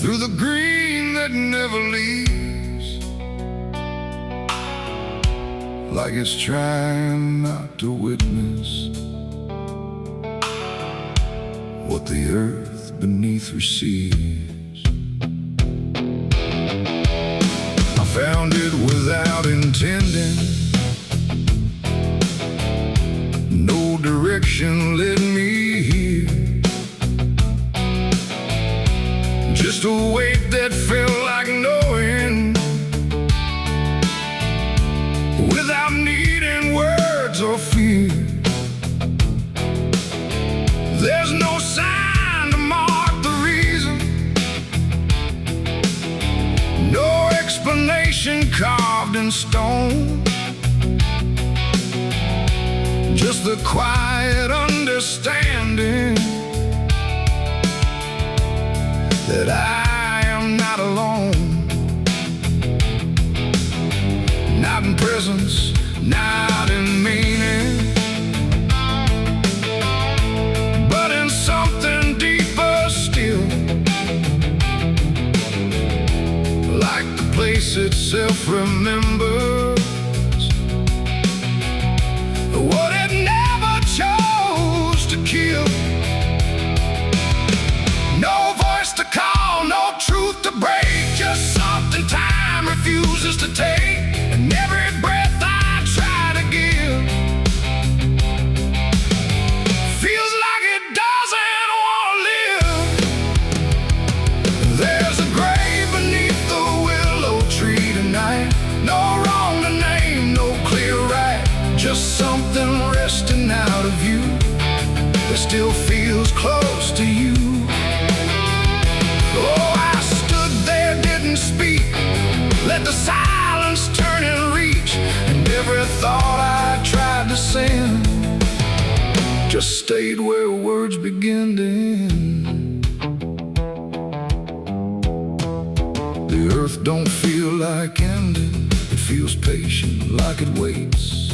through the green that never leaves, like it's trying not to witness what the earth beneath receives. I found it without intending, no direction led me here, just a weight that felt like knowing, without needing words or fear. There's no sign to mark the reason, no explanation carved in stone, just the quiet understanding that I am not alone, not in presence, not in meaning, but in something deeper still, like the place itself remembers what it never chose to kill. No voice to call, no truth to break, just something time refuses to take, and every breath I try to give feels like it doesn't want to live. There's a grave beneath the willow still feels close to you. Oh, I stood there, didn't speak, let the silence turn and reach, and every thought I tried to send just stayed where words begin to end. The earth don't feel like ending, it feels patient, like it waits,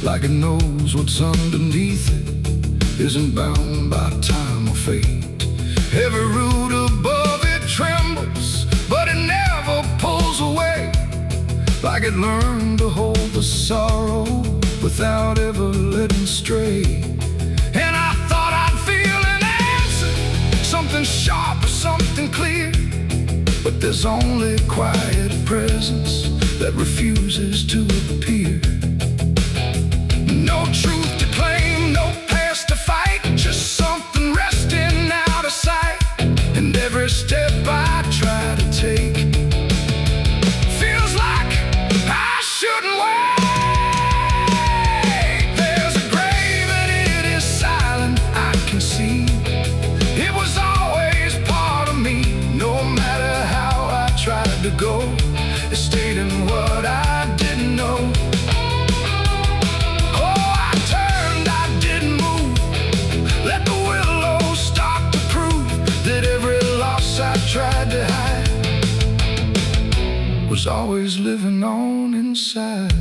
like it knows what's underneath it isn't bound by time or fate. Every root above it trembles, but it never pulls away, like it learned to hold the sorrow without ever letting stray. And I thought I'd feel an answer, something sharp or something clear, but there's only quiet presence that refuses to appear. No truth to claim, no past to fight, just something resting out of sight. And every step I try to take feels like I shouldn't wait. There's a grave and it is silent, I can see. It was always part of me, no matter how I tried to go. It stayed in what I didn't know. I tried to hide was always living on inside.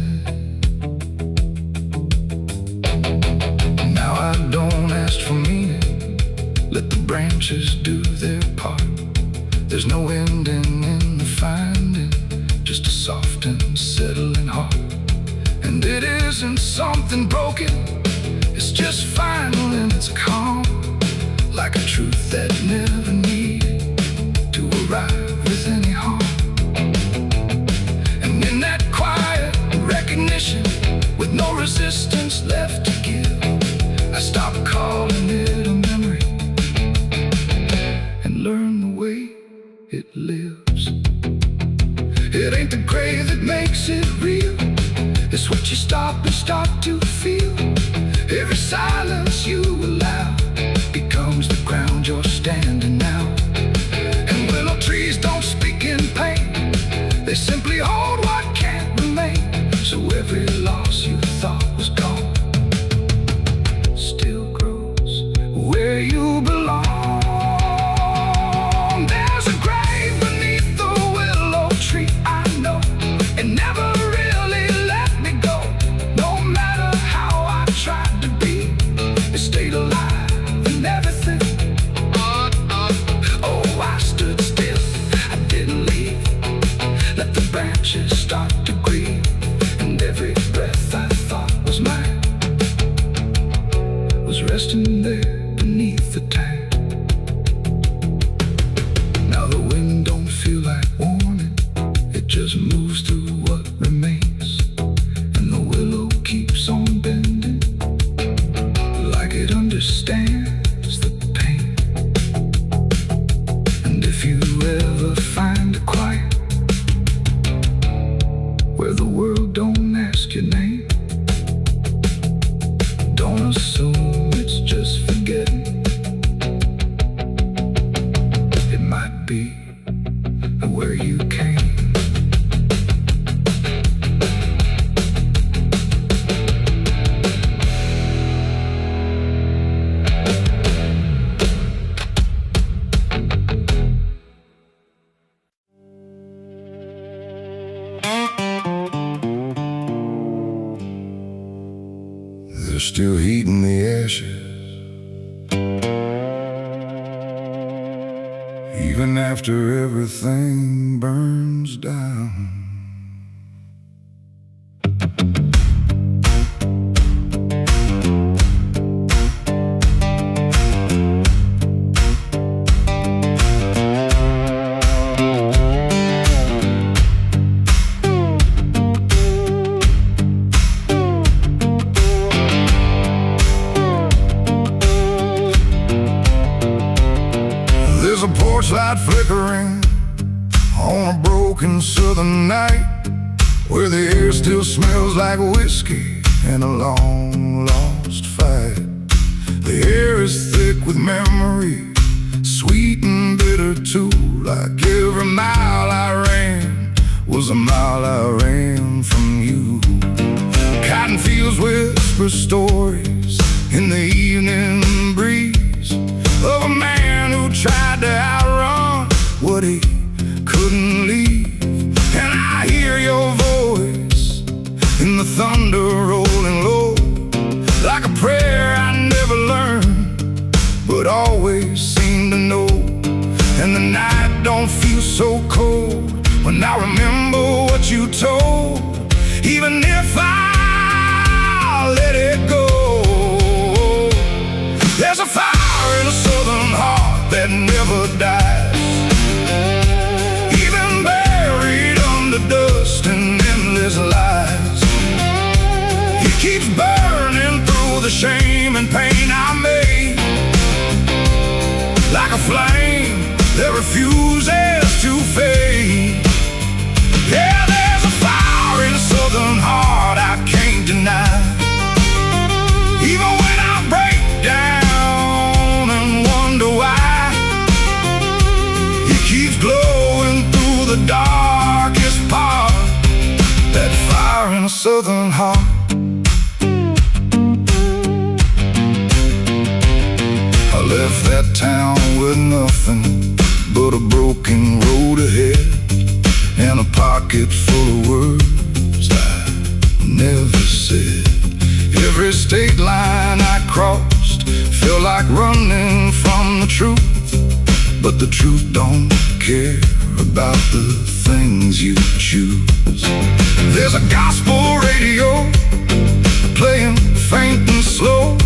Now I don't ask for meaning, let the branches do their part. There's no ending in the finding, just a soft and settling heart. And it isn't something broken, it's just final and it's calm, like a truth that never needed to arrive with any harm. And in that quiet recognition, with no resistance left to give, I stopped calling it a memory and learned the way it lives. It ain't the grave that makes it real, it's what you stop and start to feel. Every silence you allow becomes the ground you're standing now. And willow trees don't speak in pain, they simply hold what can't remain. So every loss you thought was gone still grows where you belong. There's a grave beneath the willow tree, I know. It never really let me go, no matter how I tried to be. It stayed alive and everything. Oh, I stood still, I didn't leave, let the branches start to grieve. And every breath I thought was mine was resting there beneath the tank. Now the wind don't feel like warning, it just moves through what remains. And the willow keeps on bending, like it understands the pain. And if you ever find a quiet where the world don't ask your name, don't assume it's just forgetting. It might be where you came. There's still heat in the ashes, even after everything burns down. There's a porch light flickering on a broken southern night, where the air still smells like whiskey and a long lost fight. The air is thick with memory, sweet and bitter too. Like every mile I ran was a mile I ran from you. Cotton fields whisper stories in the evening breeze of a man who tried to outrun what he couldn't leave. And I hear your voice in the thunder rolling low, like a prayer I never learned, but always seem to know. And the night don't feel so cold when I remember what you told, even if I let it go. There's a fire in a southern heart that never dies, even buried under dust and endless lies. It keeps burning through the shame and pain I made, like a flame that refuses to fade. Yeah, there's a fire in a southern heart I can't deny. Even when I break down and wonder why, it keeps glowing through the darkest part. That fire in a southern heart. I left that town with nothing but a broken road ahead, and a pocket full of words I never said. Every state line I crossed felt like running from the truth, but the truth don't care about the things you choose. There's a gospel radio playing faint and slow,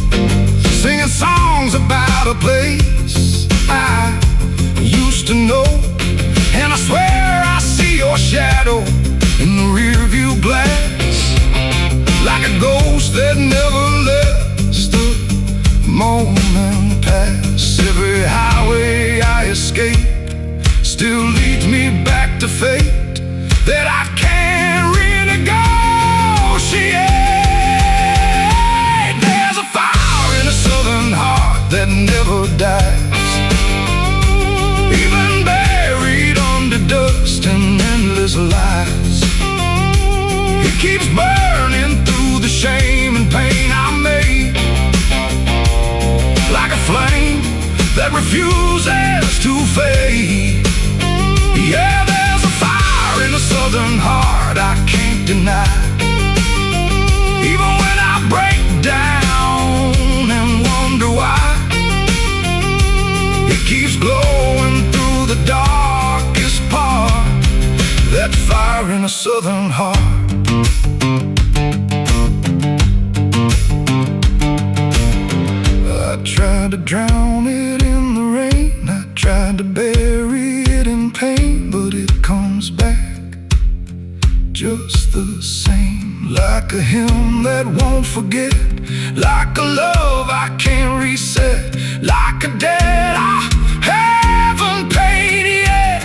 singing songs about a place I used to know. And I swear I see your shadow in the rearview glass, like a ghost that never lets the moment pass. Every highway I escape still leads me back to fate that I can't renegotiate. There's a fire in a southern heart that never dies, even buried under dust and endless lies. It keeps burning through the shame and pain I made, like a flame that refuses to fade. Yeah, there's a fire in a southern heart I can't deny. Even when I break down and wonder why, it keeps glowing through the darkest part. That fire in a southern heart. I tried to drown it in the rain, I tried to bury it in pain, but it comes back just the same. Like a hymn that won't forget, like a love I can't reset, like a debt I haven't paid yet.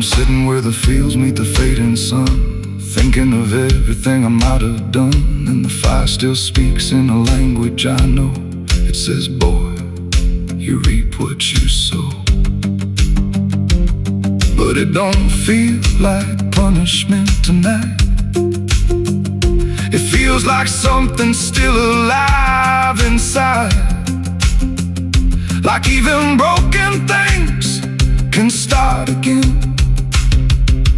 Sitting where the fields meet the fading sun, thinking of everything I might have done. And the fire still speaks in a language I know. It says, boy, you reap what you sow. But it don't feel like punishment tonight. It feels like something still alive inside, like even broken things can start again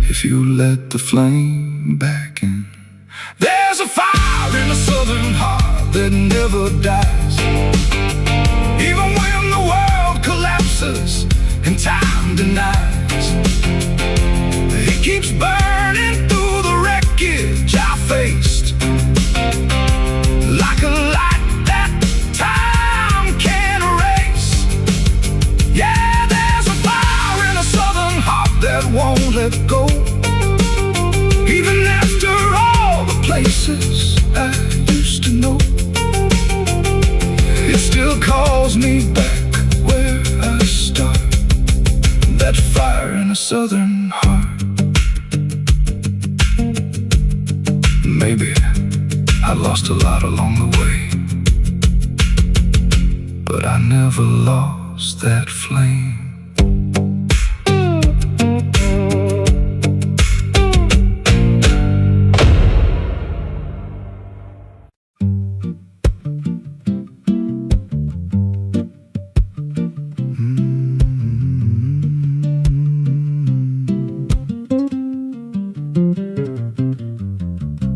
if you let the flame back in. There's a fire in the southern heart that never dies, even when the world collapses and time denies. It keeps burning through the wreckage I faced, like a light that time can't erase. Yeah, there's a fire in a southern heart that won't let still calls me back where I start. That fire in a southern heart. Maybe I lost a lot along the way, but I never lost that flame.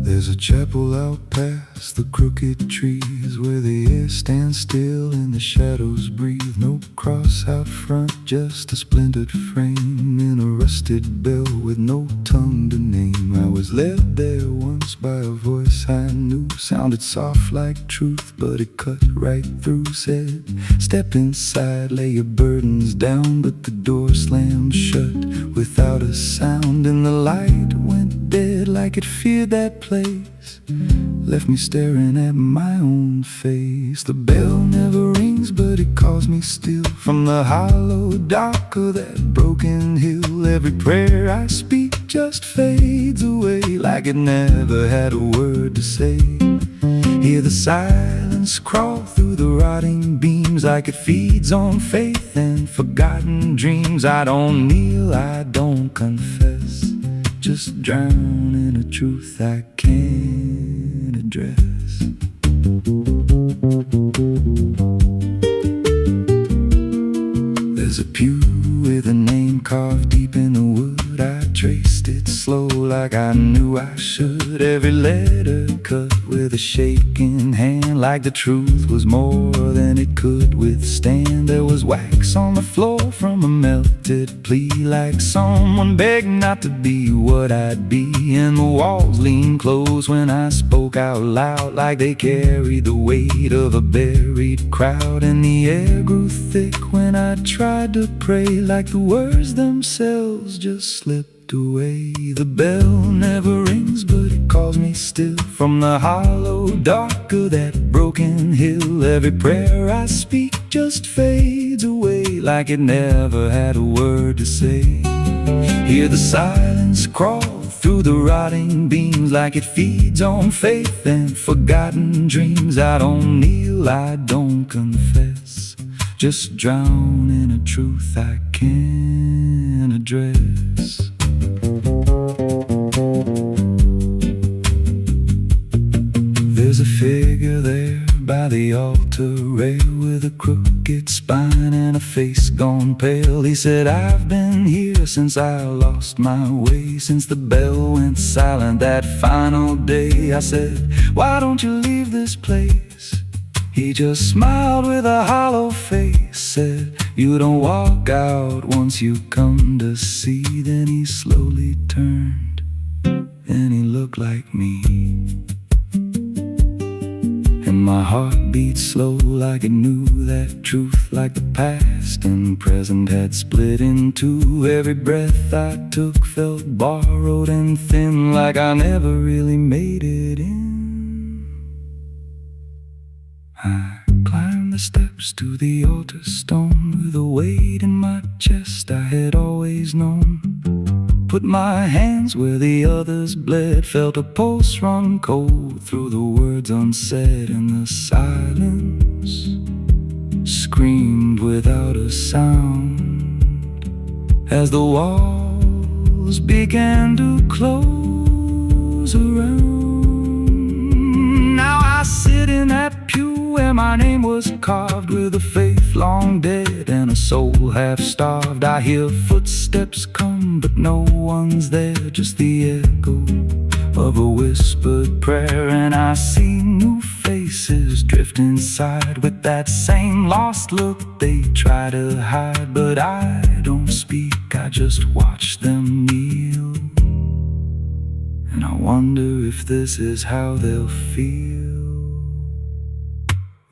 There's a chapel out past the crooked trees, where the air stands still and the shadows breathe. No cross out front, just a splintered frame in a rusted bell with no tongue to name. I was led there once by a voice I knew, sounded soft like truth, but it cut right through. Said, step inside, lay your burdens down, but the door slammed shut without a sound, and the light went dead like it feared that place, left me staring at my own face. The bell never rings, but it calls me still from the hollow dark of that broken hill. Every prayer I speak just fades away like it never had a word to say. Hear the silence crawl through the rotting beams like it feeds on faith and forgotten dreams. I don't kneel, I don't confess, just drown in a truth I can't address. There's a pew with a name carved deep in the wood. I traced it slow like I knew I should. Every letter cut with a shaking hand, like the truth was more than it could withstand. There was wax on the floor from a melted plea, like someone begged not to be what I'd be. And the walls leaned close when I spoke out loud, like they carried the weight of a buried crowd. And the air grew thick when I tried to pray, like the words themselves just slipped away. The bell never rings, but it calls me still from the hollow dark of that broken hill. Every prayer I speak just fades away like it never had a word to say. Hear the silence crawl through the rotting beams like it feeds on faith and forgotten dreams. I don't kneel, I don't confess, just drown in a truth I can't address. There's a figure there by the altar rail with a crooked spine and a face gone pale. He said, I've been here since I lost my way, since the bell went silent that final day. I said, why don't you leave this place? He just smiled with a hollow face, said, you don't walk out once you come to see. Then he slowly turned and he looked like me, and my heart beat slow like it knew that truth, like the past and present had split in two. Every breath I took felt borrowed and thin, like I never really made it in. I climbed the steps to the altar stone with a weight in my chest I had always known. Put my hands where the others bled, felt a pulse run cold through the words unsaid, and the silence screamed without a sound as the walls began to close around. Now I sit in that pew where my name was carved, with a faith long dead and a soul half starved. I hear footsteps come, but no one's there, just the echo of a whispered prayer. And I see new faces drift inside with that same lost look they try to hide. But I don't speak, I just watch them kneel, and I wonder if this is how they'll feel.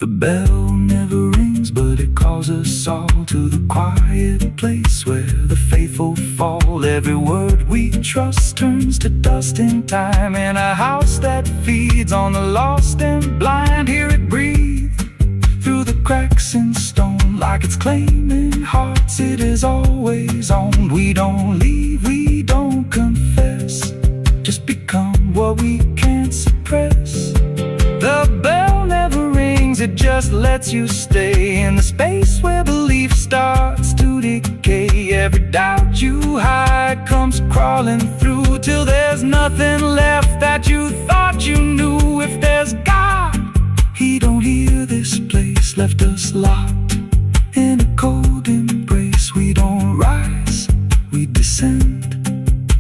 The bell never rings, but it calls us all to the quiet place where the faithful fall. Every word we trust turns to dust in time, in a house that feeds on the lost and blind. Hear it breathe through the cracks tracks in stone, like it's claiming hearts it is always on. We don't leave, we don't confess, just become what we can't suppress. The bell never rings, it just lets you stay in the space where belief starts to decay. Every doubt you hide comes crawling through, till there's nothing left that you thought you knew. If there's God, He don't hear this place, left us locked in a cold embrace. We don't rise, we descend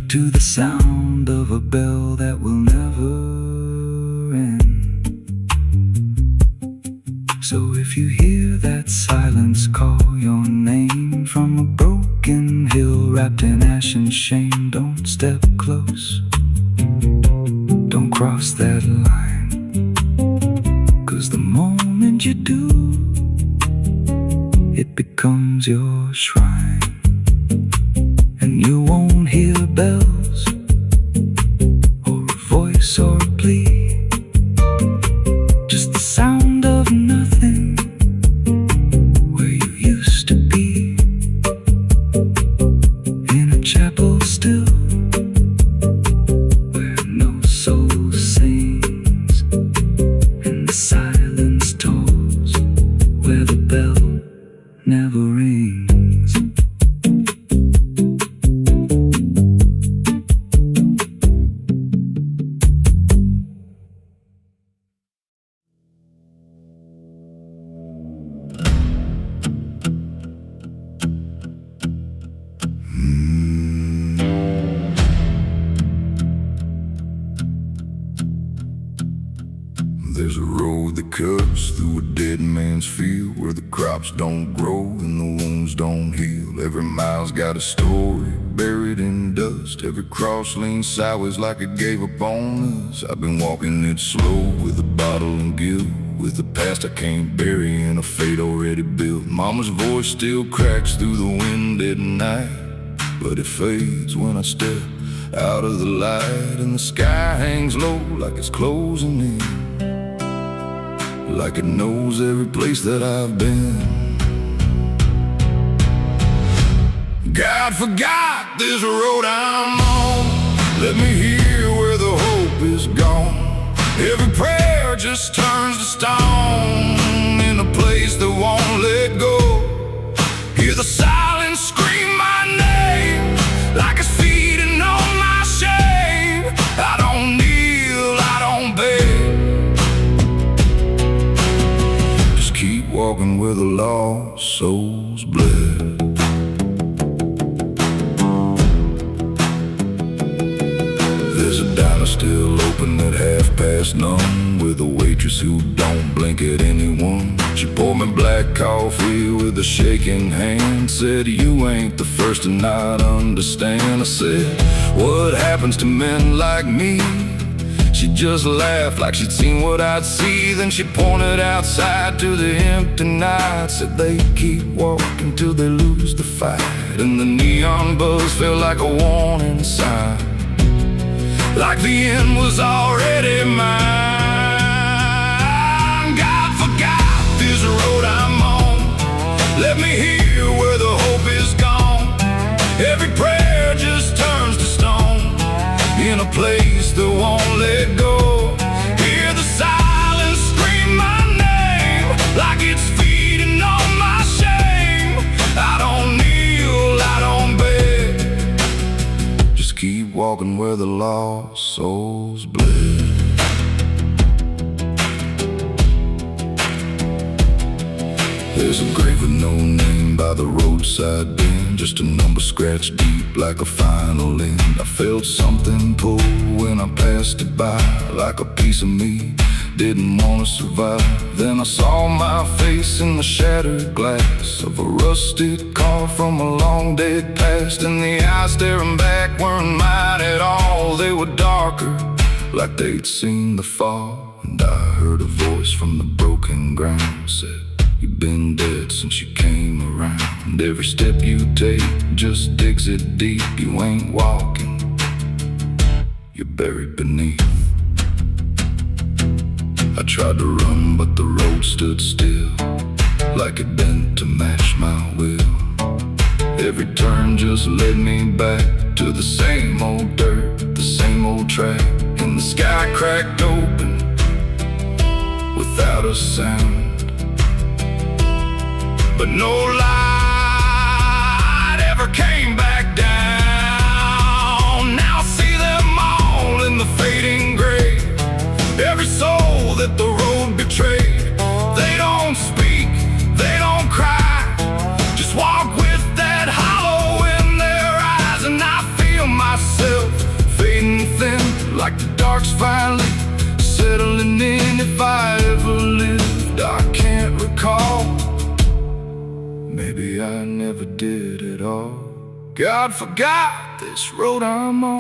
to the sound of a bell that will never end. So if you hear that silence call your name from a broken hill wrapped in ash and shame, don't step close, don't cross that line, 'cause the moment you do, it becomes your shrine. And you won't hear bells or a voice or a plea, just the sound of nothing where you used to be, in a chapel still where no soul sings, and the silence tolls where the bell never rings. There's a road that cuts through a dead man's field, where the crops don't grow and the wounds don't heal. Every mile's got a story buried in dust. Every cross leans sideways like it gave up on us. I've been walking it slow with a bottle and guilt, with the past I can't bury and a fate already built. Mama's voice still cracks through the wind at night, but it fades when I step out of the light. And the sky hangs low like it's closing in, like it knows every place that I've been. God forgot this road I'm on, let me hear where the hope is gone. Every prayer just turns to stone, in a place that won't let go. Hear the silence scream my name, like it's feeding on my shame. I don't kneel, I don't beg, keep walking where the lost souls bled. There's a diner still open at 1:30, with a waitress who don't blink at anyone. She poured me black coffee with a shaking hand, said, "You ain't the first to not understand." I said, "What happens to men like me?" She just laughed like she'd seen what I'd see. Then she pointed outside to the empty night, said they keep walking till they lose the fight. And the neon buzz felt like a warning sign, like the end was already mine. God forgot this road I'm on, let me hear where the hope is gone. Every prayer just turns to stone, in a place that won't let go. Hear the silence scream my name, like it's feeding on my shame. I don't kneel, I don't beg, just keep walking where the lost souls bled. There's a grave with no name by the roadside bend, just a number scratched deep like a final end. I felt something pull when I passed it by, like a piece of me didn't want to survive. Then I saw my face in the shattered glass of a rusted car from a long dead past, and the eyes staring back weren't mine at all. They were darker, like they'd seen the fall. And I heard a voice from the broken ground, said, "You've been dead since you came around. Every step you take just digs it deep. You ain't walking, you're buried beneath." I tried to run, but the road stood still, like it bent to match my will. Every turn just led me back to the same old dirt, the same old track. And the sky cracked open without a sound, but no light ever came back down. Now I see them all in the fading gray, every soul that the road betrayed. They don't speak, they don't cry, just walk with that hollow in their eyes. And I feel myself fading thin, like the dark's finally settling in. If I ever lived, I can't recall. Maybe I never did at all. God forgot this road I'm on,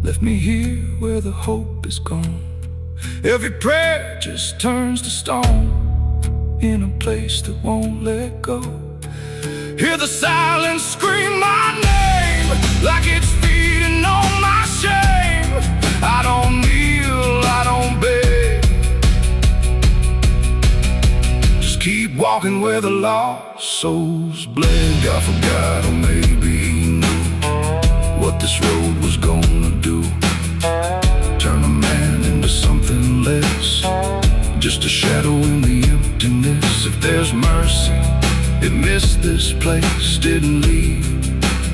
left me here where the hope is gone. Every prayer just turns to stone in a place that won't let go. Hear the silence scream my name, like it's feeding on my shame. I don't kneel, I don't beg, just keep walking where the lost souls bled. God forgot, or maybe he knew what this road was gonna do. Turn a man into something less, just a shadow in the emptiness. If there's mercy, it missed this place, didn't leave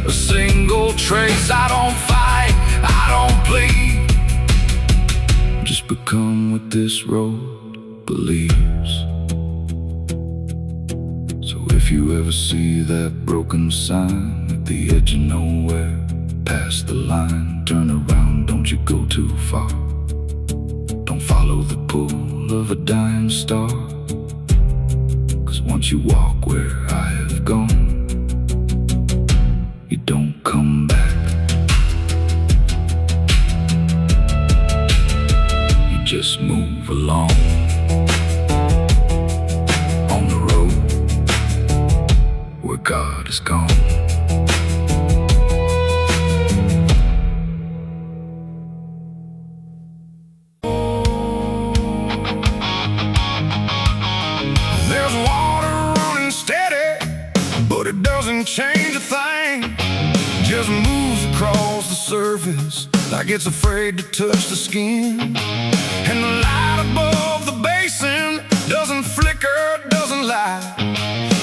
a single trace. I don't fight, I don't plead, just become what this road believes. So if you ever see that broken sign at the edge of nowhere, past the line, turn around, don't you go too far. Don't follow the pull of a dying star, 'cause once you walk where I have gone, you don't come back. You just move along on the road where God is gone. Change a thing, just moves across the surface like it's afraid to touch the skin. And the light above the basin doesn't flicker, doesn't lie,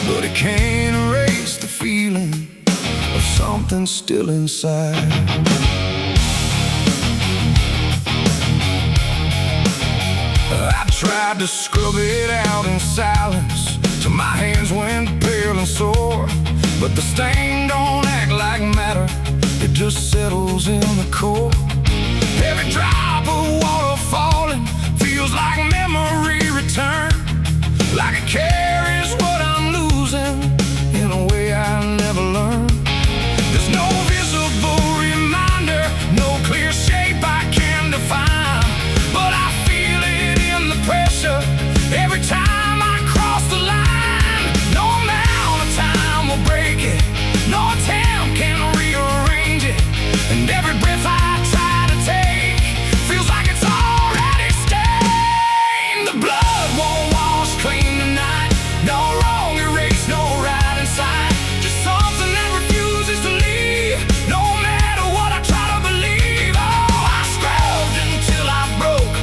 but it can't erase the feeling of something still inside. I tried to scrub it out in silence till my hands went pale and sore, but the stain don't act like matter, it just settles in the core. Every drop of water falling feels like memory return, like it carries what I'm losing in a way I never learned. There's no visible reminder, no clear shape I can define, but I feel it in the pressure every time I cross the line. No amount of time will break it, no attempt can rearrange it, and every breath I try to take feels like it's already stained. The blood won't wash clean tonight, no wrong erased, no right inside, just something that refuses to leave, no matter what I try to believe. Oh, I scrubbed until I broke,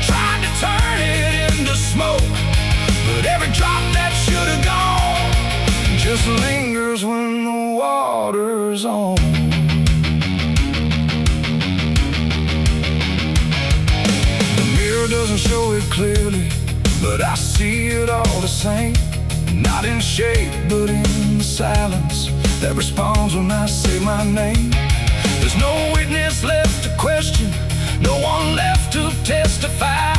tried to turn it into smoke, but every drop that should have gone just lingers when the water's on. The mirror doesn't show it clearly, but I see it all the same. Not in shape, but in the silence that responds when I say my name. There's no witness left to question, no one left to testify,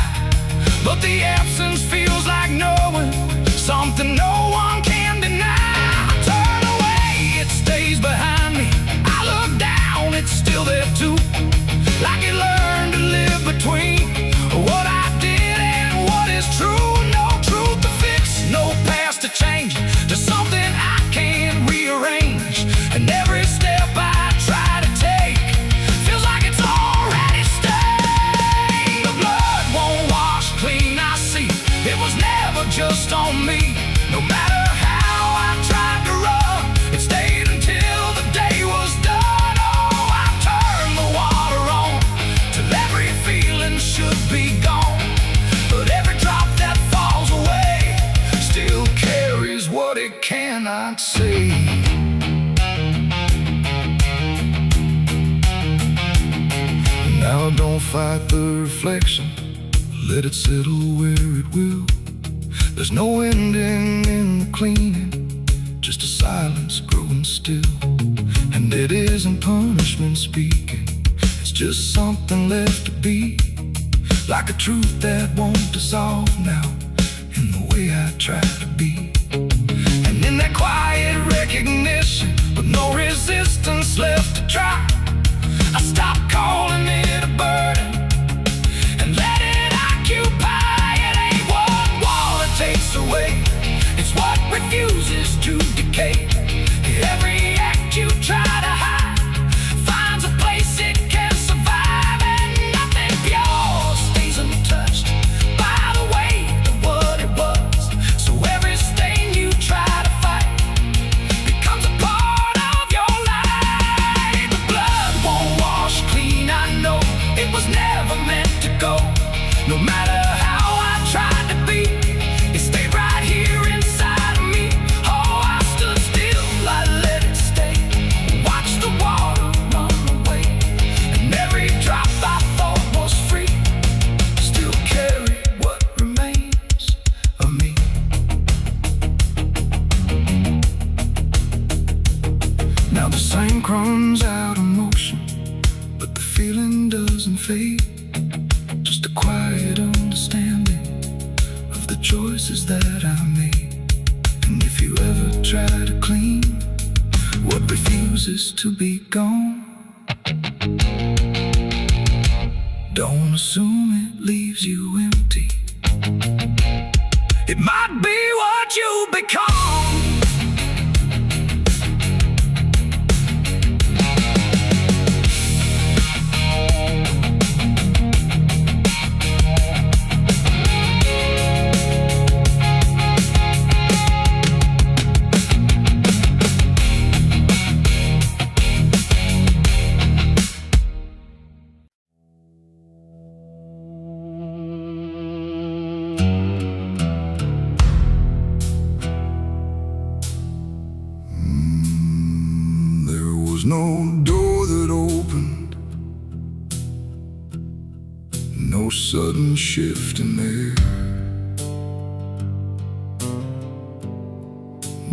but the absence feels like knowing something no one can deny. I turn away, it stays behind me. I look down, it's still there too, like it learned to live between what I did and what is true. No truth to fix, no past to change, there's something I can't rearrange, and every step I try to take feels like it's already stained. The blood won't wash clean, I see it was never just on me, no matter it cannot say. Now don't fight the reflection, let it settle where it will. There's no ending in the cleaning, just a silence growing still. And it isn't punishment speaking, it's just something left to be, like a truth that won't dissolve now in the way I try to be. And in that quiet recognition, with no resistance left to try, I stop calling it a burden and let it occupy. It ain't what wall it takes away, it's what refuses to decay. Every act you try to hide finds a place it can survive, and nothing pure stays untouched by the weight of what it was. So every stain you try to fight becomes a part of your life. The blood won't wash clean, I know it was never meant to go. No matter how I tried to be, it stayed right here inside of me. Oh, I stood still, I let it stay, watched the water run away, and every drop I thought was free still carried what remains of me. Now the sink runs out of motion, but the feeling doesn't fade. Just a quiet understanding of the choices that I made. And if you ever try to clean what refuses to be gone, don't assume it leaves you empty. It might be what you become. No door that opened, no sudden shift in air,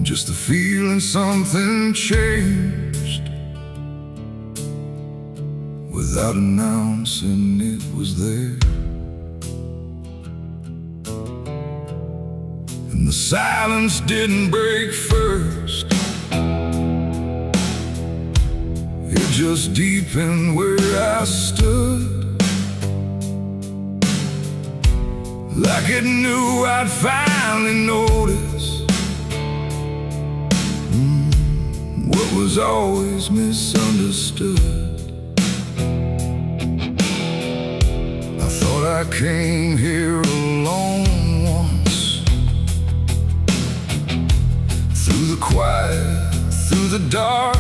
just the feeling something changed without announcing it was there. And the silence didn't break first, it just deepened where I stood, like it knew I'd finally notice what was always misunderstood. I thought I came here alone once, through the quiet, through the dark,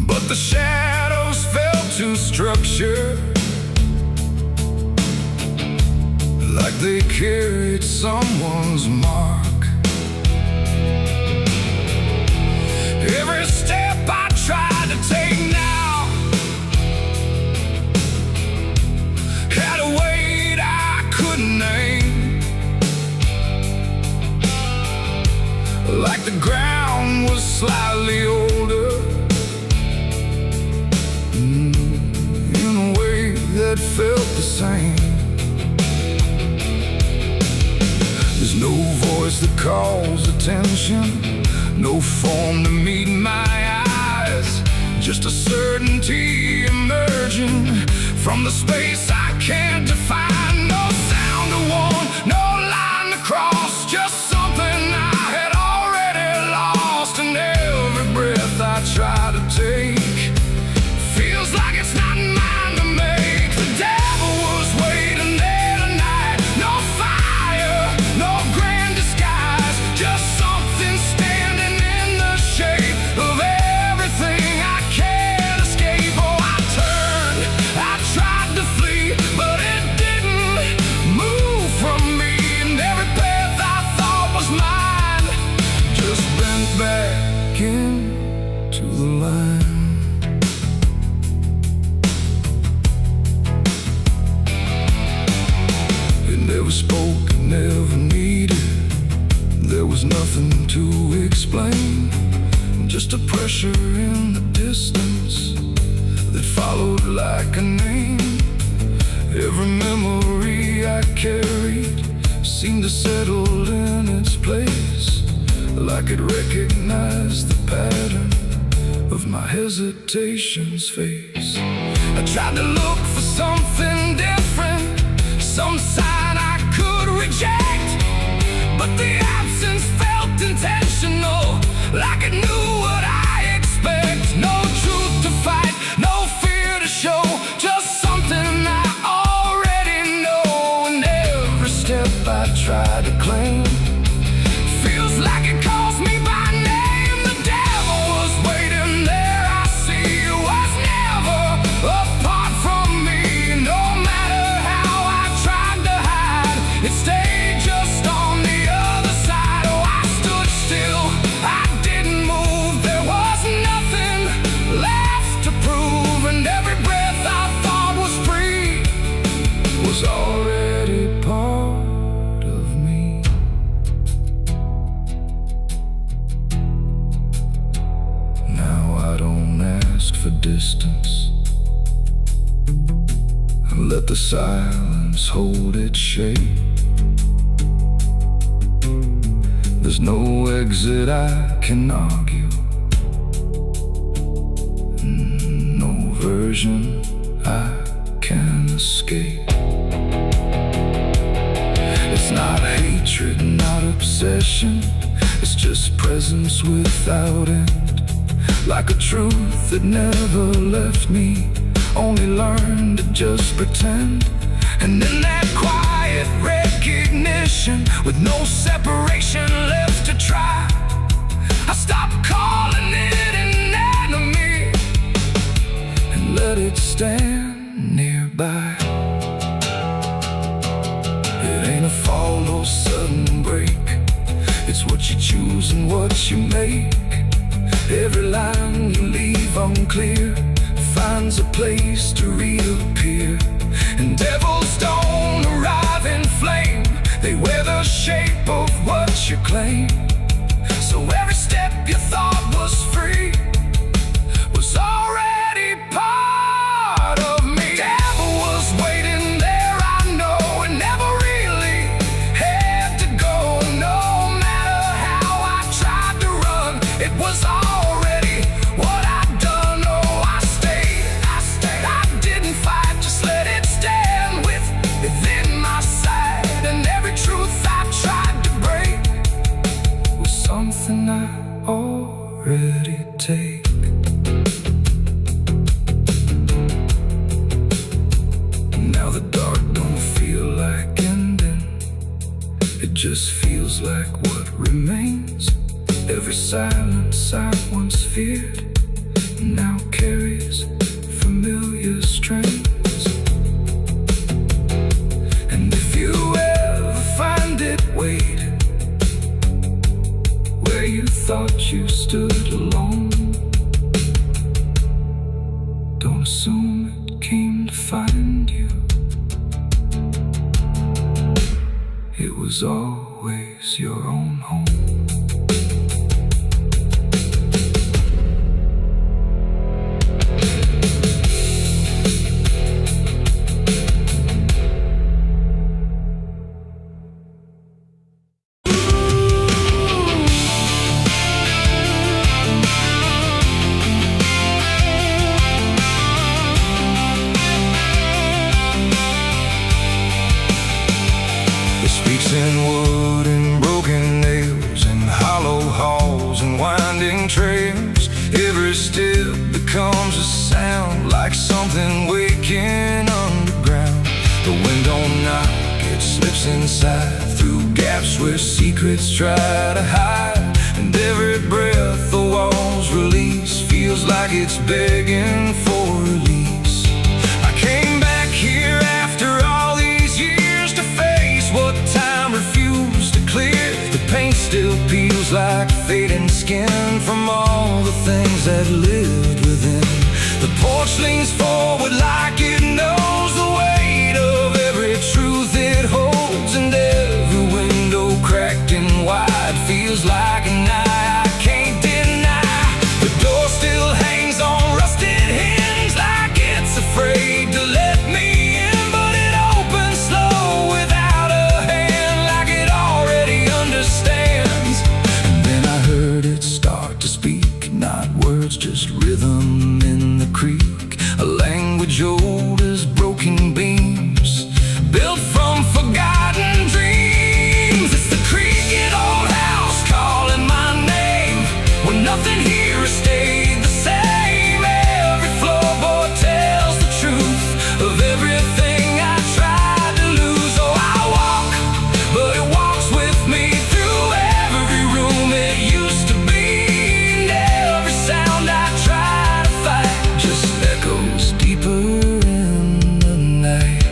but the shadows fell to structure, like they carried someone's mark. Every step I tried to take now had a weight I couldn't name, like the ground was slightly older, in a way that felt the same. There's no voice that calls attention, no form to meet my eyes, just a certainty emerging from the space I can't define. No sound to warn, no line to cross, just something I had already lost. And every breath I try to take feels like it's not mine to make. The devil was waiting there tonight, no fire, no grand disguise, just something standing in the shape of everything I can't escape. Oh, I turned, I tried to flee, but it didn't nothing to explain, just a pressure in the distance that followed like a name. Every memory I carried seemed to settle in its place, like it recognized the pattern of my hesitation's face. I tried to look for something different, some sign I could reject, but the absence felt intentional, like it knew what I expect. No truth to fight, no fear to show, just something I already know. And every step I try to claim feels like it calls me by name. The devil was waiting there, I see. It was never apart from me. No matter how I tried to hide, it stayed just on the other side. Oh, I stood still, I didn't move. There was nothing left to prove, and every breath I thought was free was already part of me. Now I don't ask for distance, I let the silence hold its shape. There's no exit I can argue, no version I can escape. It's not hatred, not obsession, it's just presence without end. Like a truth that never left me, only learned to just pretend. And in that quiet recognition, with no separation left to try, I stopped calling it an enemy and let it stand nearby. It ain't a fall or sudden break, it's what you choose and what you make. Every line you leave unclear finds a place to reappear. And devils don't arrive in flame, they wear the shape of what you claim. So every step you thought was free was already part of me. Devil was waiting there, I know, and never really had to go. No matter how I tried to run, it was already what I'd done. Oh, I stayed, I didn't fight, just let it stand within my sight. And every truth I tried to break was something I already take. Now the dark don't feel like ending, it just feels like what remains. Every silence I once feared now carries familiar strains. And if you ever find it, wait where you thought you stood alone. Don't assume it came to find you, it was always your own home. It speaks in wood and broken nails, and hollow halls and winding trails. Every step becomes a sound, like something waking underground. The wind don't knock, it slips inside, through gaps where secrets try to hide. And every breath the walls release feels like it's begging for release. I came back here after all these years to face what time refused to clear. The paint still peels like fading skin from all the things that lived within. The porch leans forward like it knows the weight of every truth it holds, and every window cracked and wide feels feels like a night I can't deny. The door still hangs on rusted hinge like it's afraid to let me in, but it opens slow without a hand, like it already understands. And then I heard it start to speak, not words, just rhythm in the creek, a language old as broken beams, built from forgotten dreams. It's the creaking old house calling my name, when nothing here has stayed the same. Every floorboard tells the truth of everything I tried to lose. Oh, I walk, but it walks with me through every room it used to be. And every sound I try to fight just echoes deeper in the night.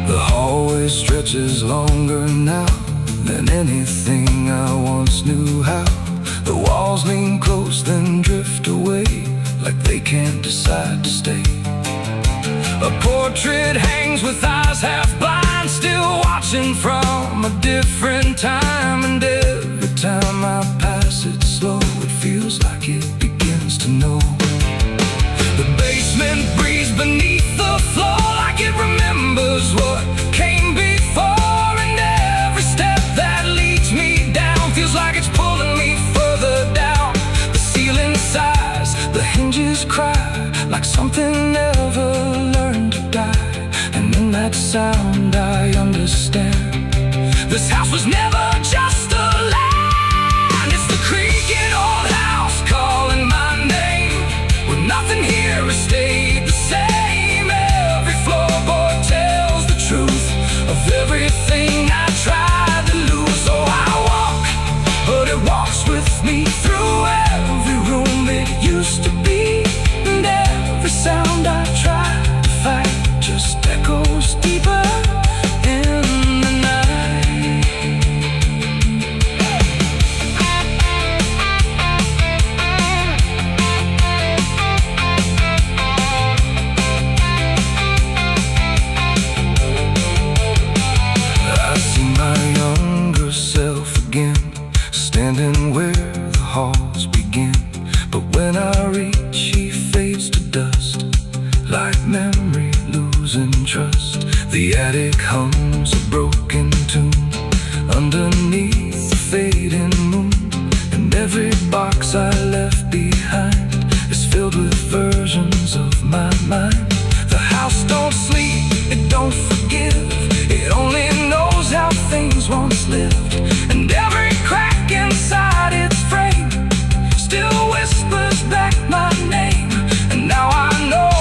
The hallway stretches longer now than anything I once knew how. The walls lean close then drift away, like they can't decide to stay. A portrait hangs with eyes half blind, still watching from a different time. And every time I pass it slow, it feels like it begins to know. The basement breathes beneath the floor, like it remembers what came before. And every step that leads me down feels like it's pulling me further down. The ceiling sighs, the hinges cry, like something never learned to die. And in that sound I understand, this house was never just a land. It's the creaking old house calling my name, when nothing here has stayed the same. Every floorboard tells the truth of everything I tried to lose. So I walk, but it walks with me through every room it used to be. And every sound I try to fight just echoes deeper in the night. I see my younger self again, standing where the halls begin. But when I reach, he fades to dust, like memory losing trust. The attic hums a broken tune underneath the fading moon. And every box I left behind is filled with versions of my mind. The house don't sleep, it don't forgive, it only knows how things once lived. And every crack inside its frame still whispers back my name. And now I know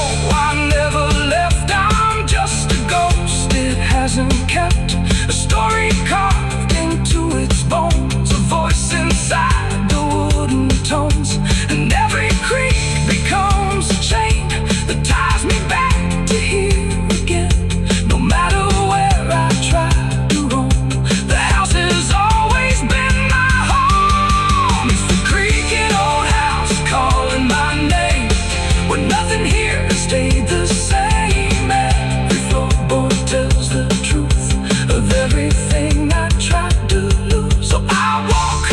I never left, I'm just a ghost it hasn't kept. A story carved into its bones, a voice inside the wooden tones. And every creak becomes a chain that ties me back to here again. No matter where I try to roam, the house has always been my home. It's the creaking old house calling my name, when nothing here has stayed the same. Every floorboard tells the truth of everything I tried to lose. So I walk,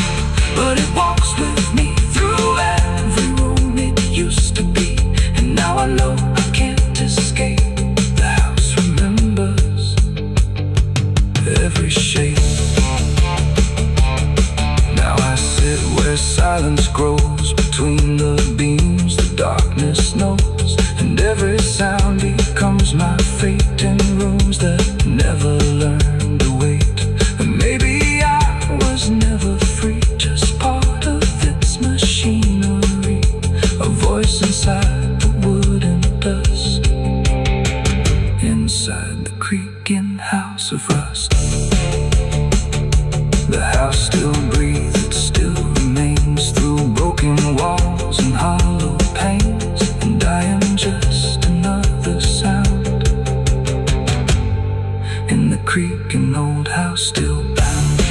but it walks with me through every room it used to be. And now I know I can't escape, the house remembers every shape. Now I sit where silence grows between the beams, the darkness knows. And every sound becomes my fate in rooms that never learned to wait. And maybe I was never free, just part of its machinery, a voice inside the wooden dust, inside the creaking house of rust. The house still breathes, it still remains through broken walls and hollow panes. And I am just another sound in the creaking old house still bound.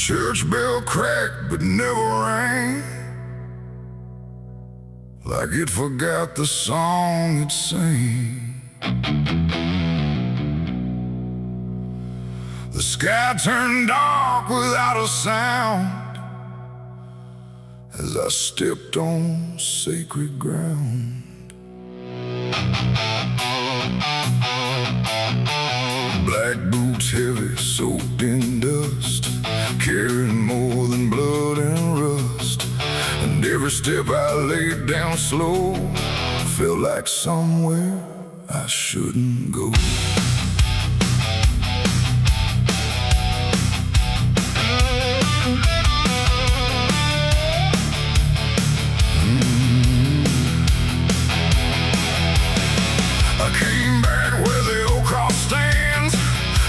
church bell cracked but never rang, like it forgot the song it sang. The sky turned dark without a sound as I stepped on sacred ground. Black boots heavy, soaked in dust, carrying more than blood and rust. And every step I laid down slow felt like somewhere I shouldn't go. I came back where the old cross stands,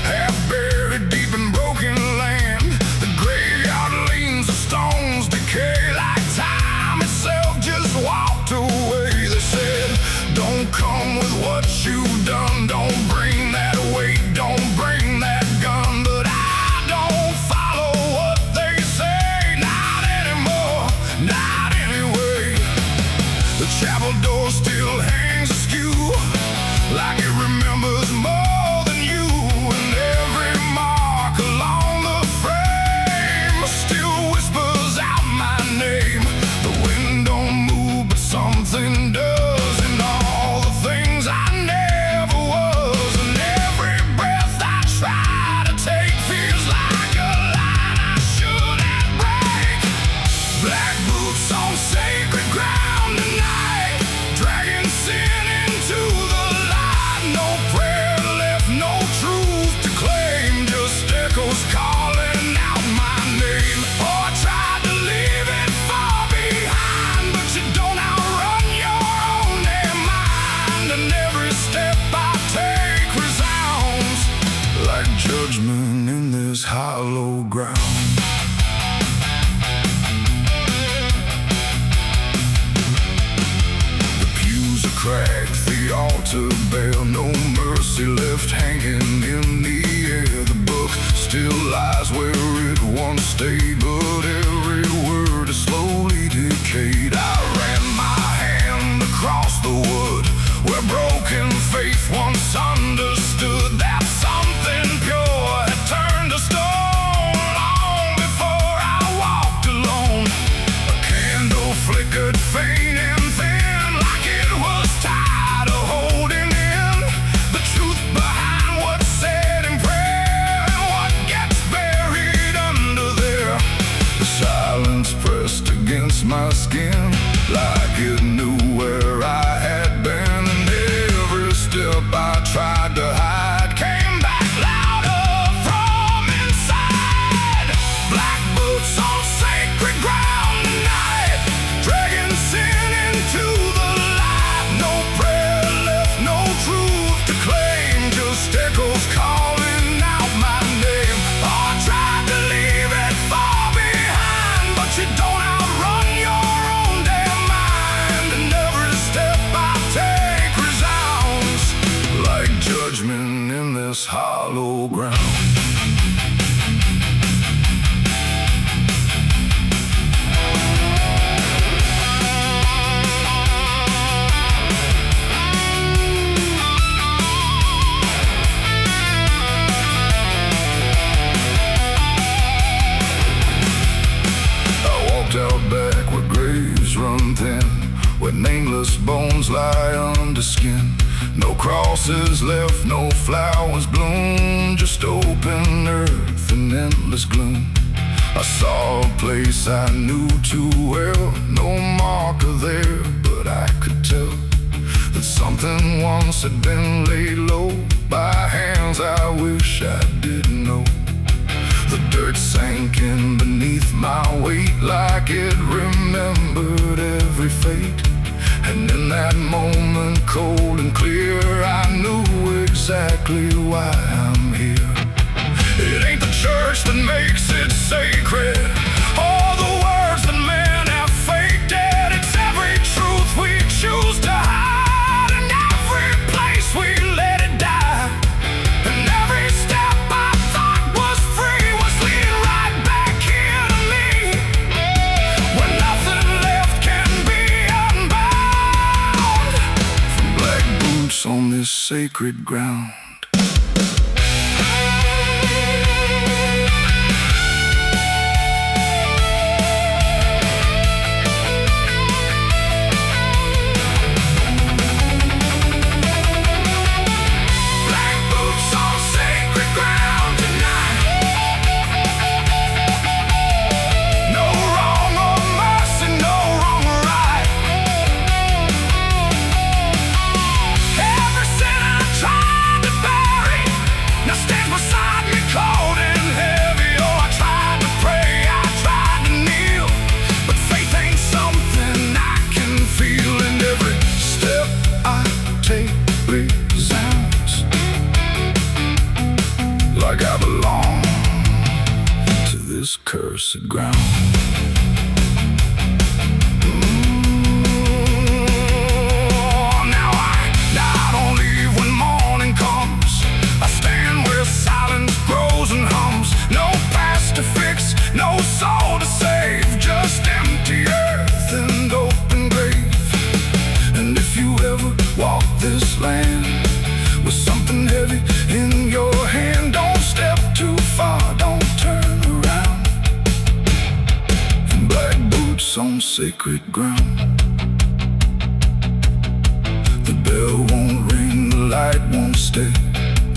half buried deep in broken land. The graveyard leans, the stones decay like time itself just walked away. They said, don't come with what you've done, don't bring that weight, don't bring that gun. But I don't follow what they say, not anymore, not anyway. The chapel door still hangs askew, like it remembers more than you, and every mark along the frame still whispers out my name. The wind don't move, but something does, and all the things I never was, and every breath I try to take feels like a line I shouldn't break. Black boots on sacred ground tonight, dragging sin into the light. No prayer left, no truth to claim, just echoes calling out my name. Oh, I tried to leave it far behind, but you don't outrun your own damn mind. And every step I take resounds like judgment in this hollow ground. The pews are cracked, the altar bare, no mercy left hanging in the air. The book still lies where it once stayed, but every word is slowly decayed. I ran my hand across the wood where broken faith once understood that something pure had turned to stone long before I walked alone. A candle flickered faint and thin, like it was tired of holding in the truth behind what's said in prayer and what gets buried under there. The silence pressed against my skin, like it knew where I had been, and every step I tried to hide came back louder from inside. Black boots on sacred ground tonight, dragging sin into the light. No prayer left, no truth to claim, just echoes calling out my name. Oh, I tried to leave it far behind, but you don't outrun your own damn mind. And every step I take resounds like judgment in this hollow ground. I walked out back where graves run thin, where nameless bones lie under skin. No crosses left, no flowers bloom, just open earth and endless gloom. I saw a place I knew too well, no marker there, but I could tell that something once had been laid low by hands I wish I didn't know. The dirt sank in beneath my weight, like it remembered every fate. And in that moment, cold and clear, I knew exactly why I'm here. It ain't the church that makes it sacred, or the words that men have faked it. It's every truth we choose to hide, and every place we let it die. And every step I thought was free was leading right back here. sacred ground. Like I belong to this cursed ground. Now I don't leave when morning comes. I stand where silence grows and hums. No past to fix, no soul to save, just empty earth and open grave. And if you ever walk this land with something heavy in your hand, don't step too far, don't turn around. In black boots on sacred ground, the bell won't ring, the light won't stay.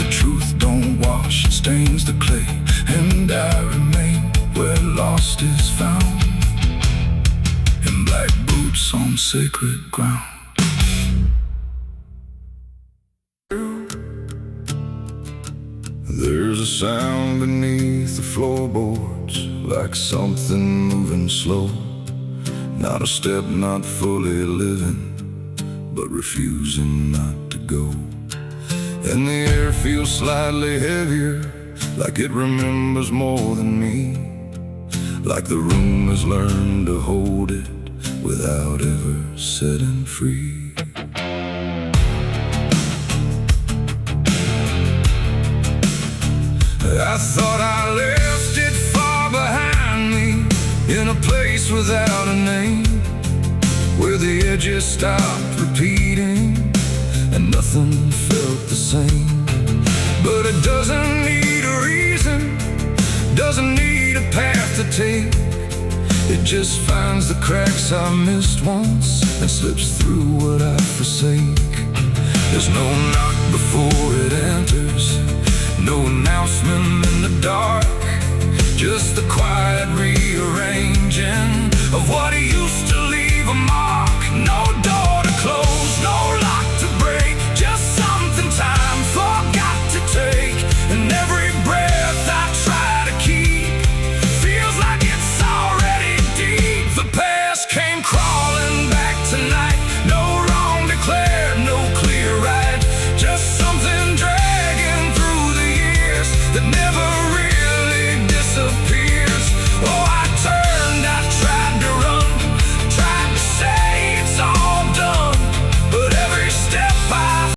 The truth don't wash, it stains the clay. And I remain where lost is found, in black boots on sacred ground. There's a sound beneath the floorboards, like something moving slow. Not a step, not fully living, but refusing not to go. And the air feels slightly heavier, like it remembers more than me. Like the room has learned to hold it without ever setting free. I thought I left it far behind me, in a place without a name, where the edges stopped repeating and nothing felt the same. But it doesn't need a reason, doesn't need a path to take. It just finds the cracks I missed once and slips through what I forsake. There's no knock before it enters, no announcement in the dark, just the quiet rearranging of what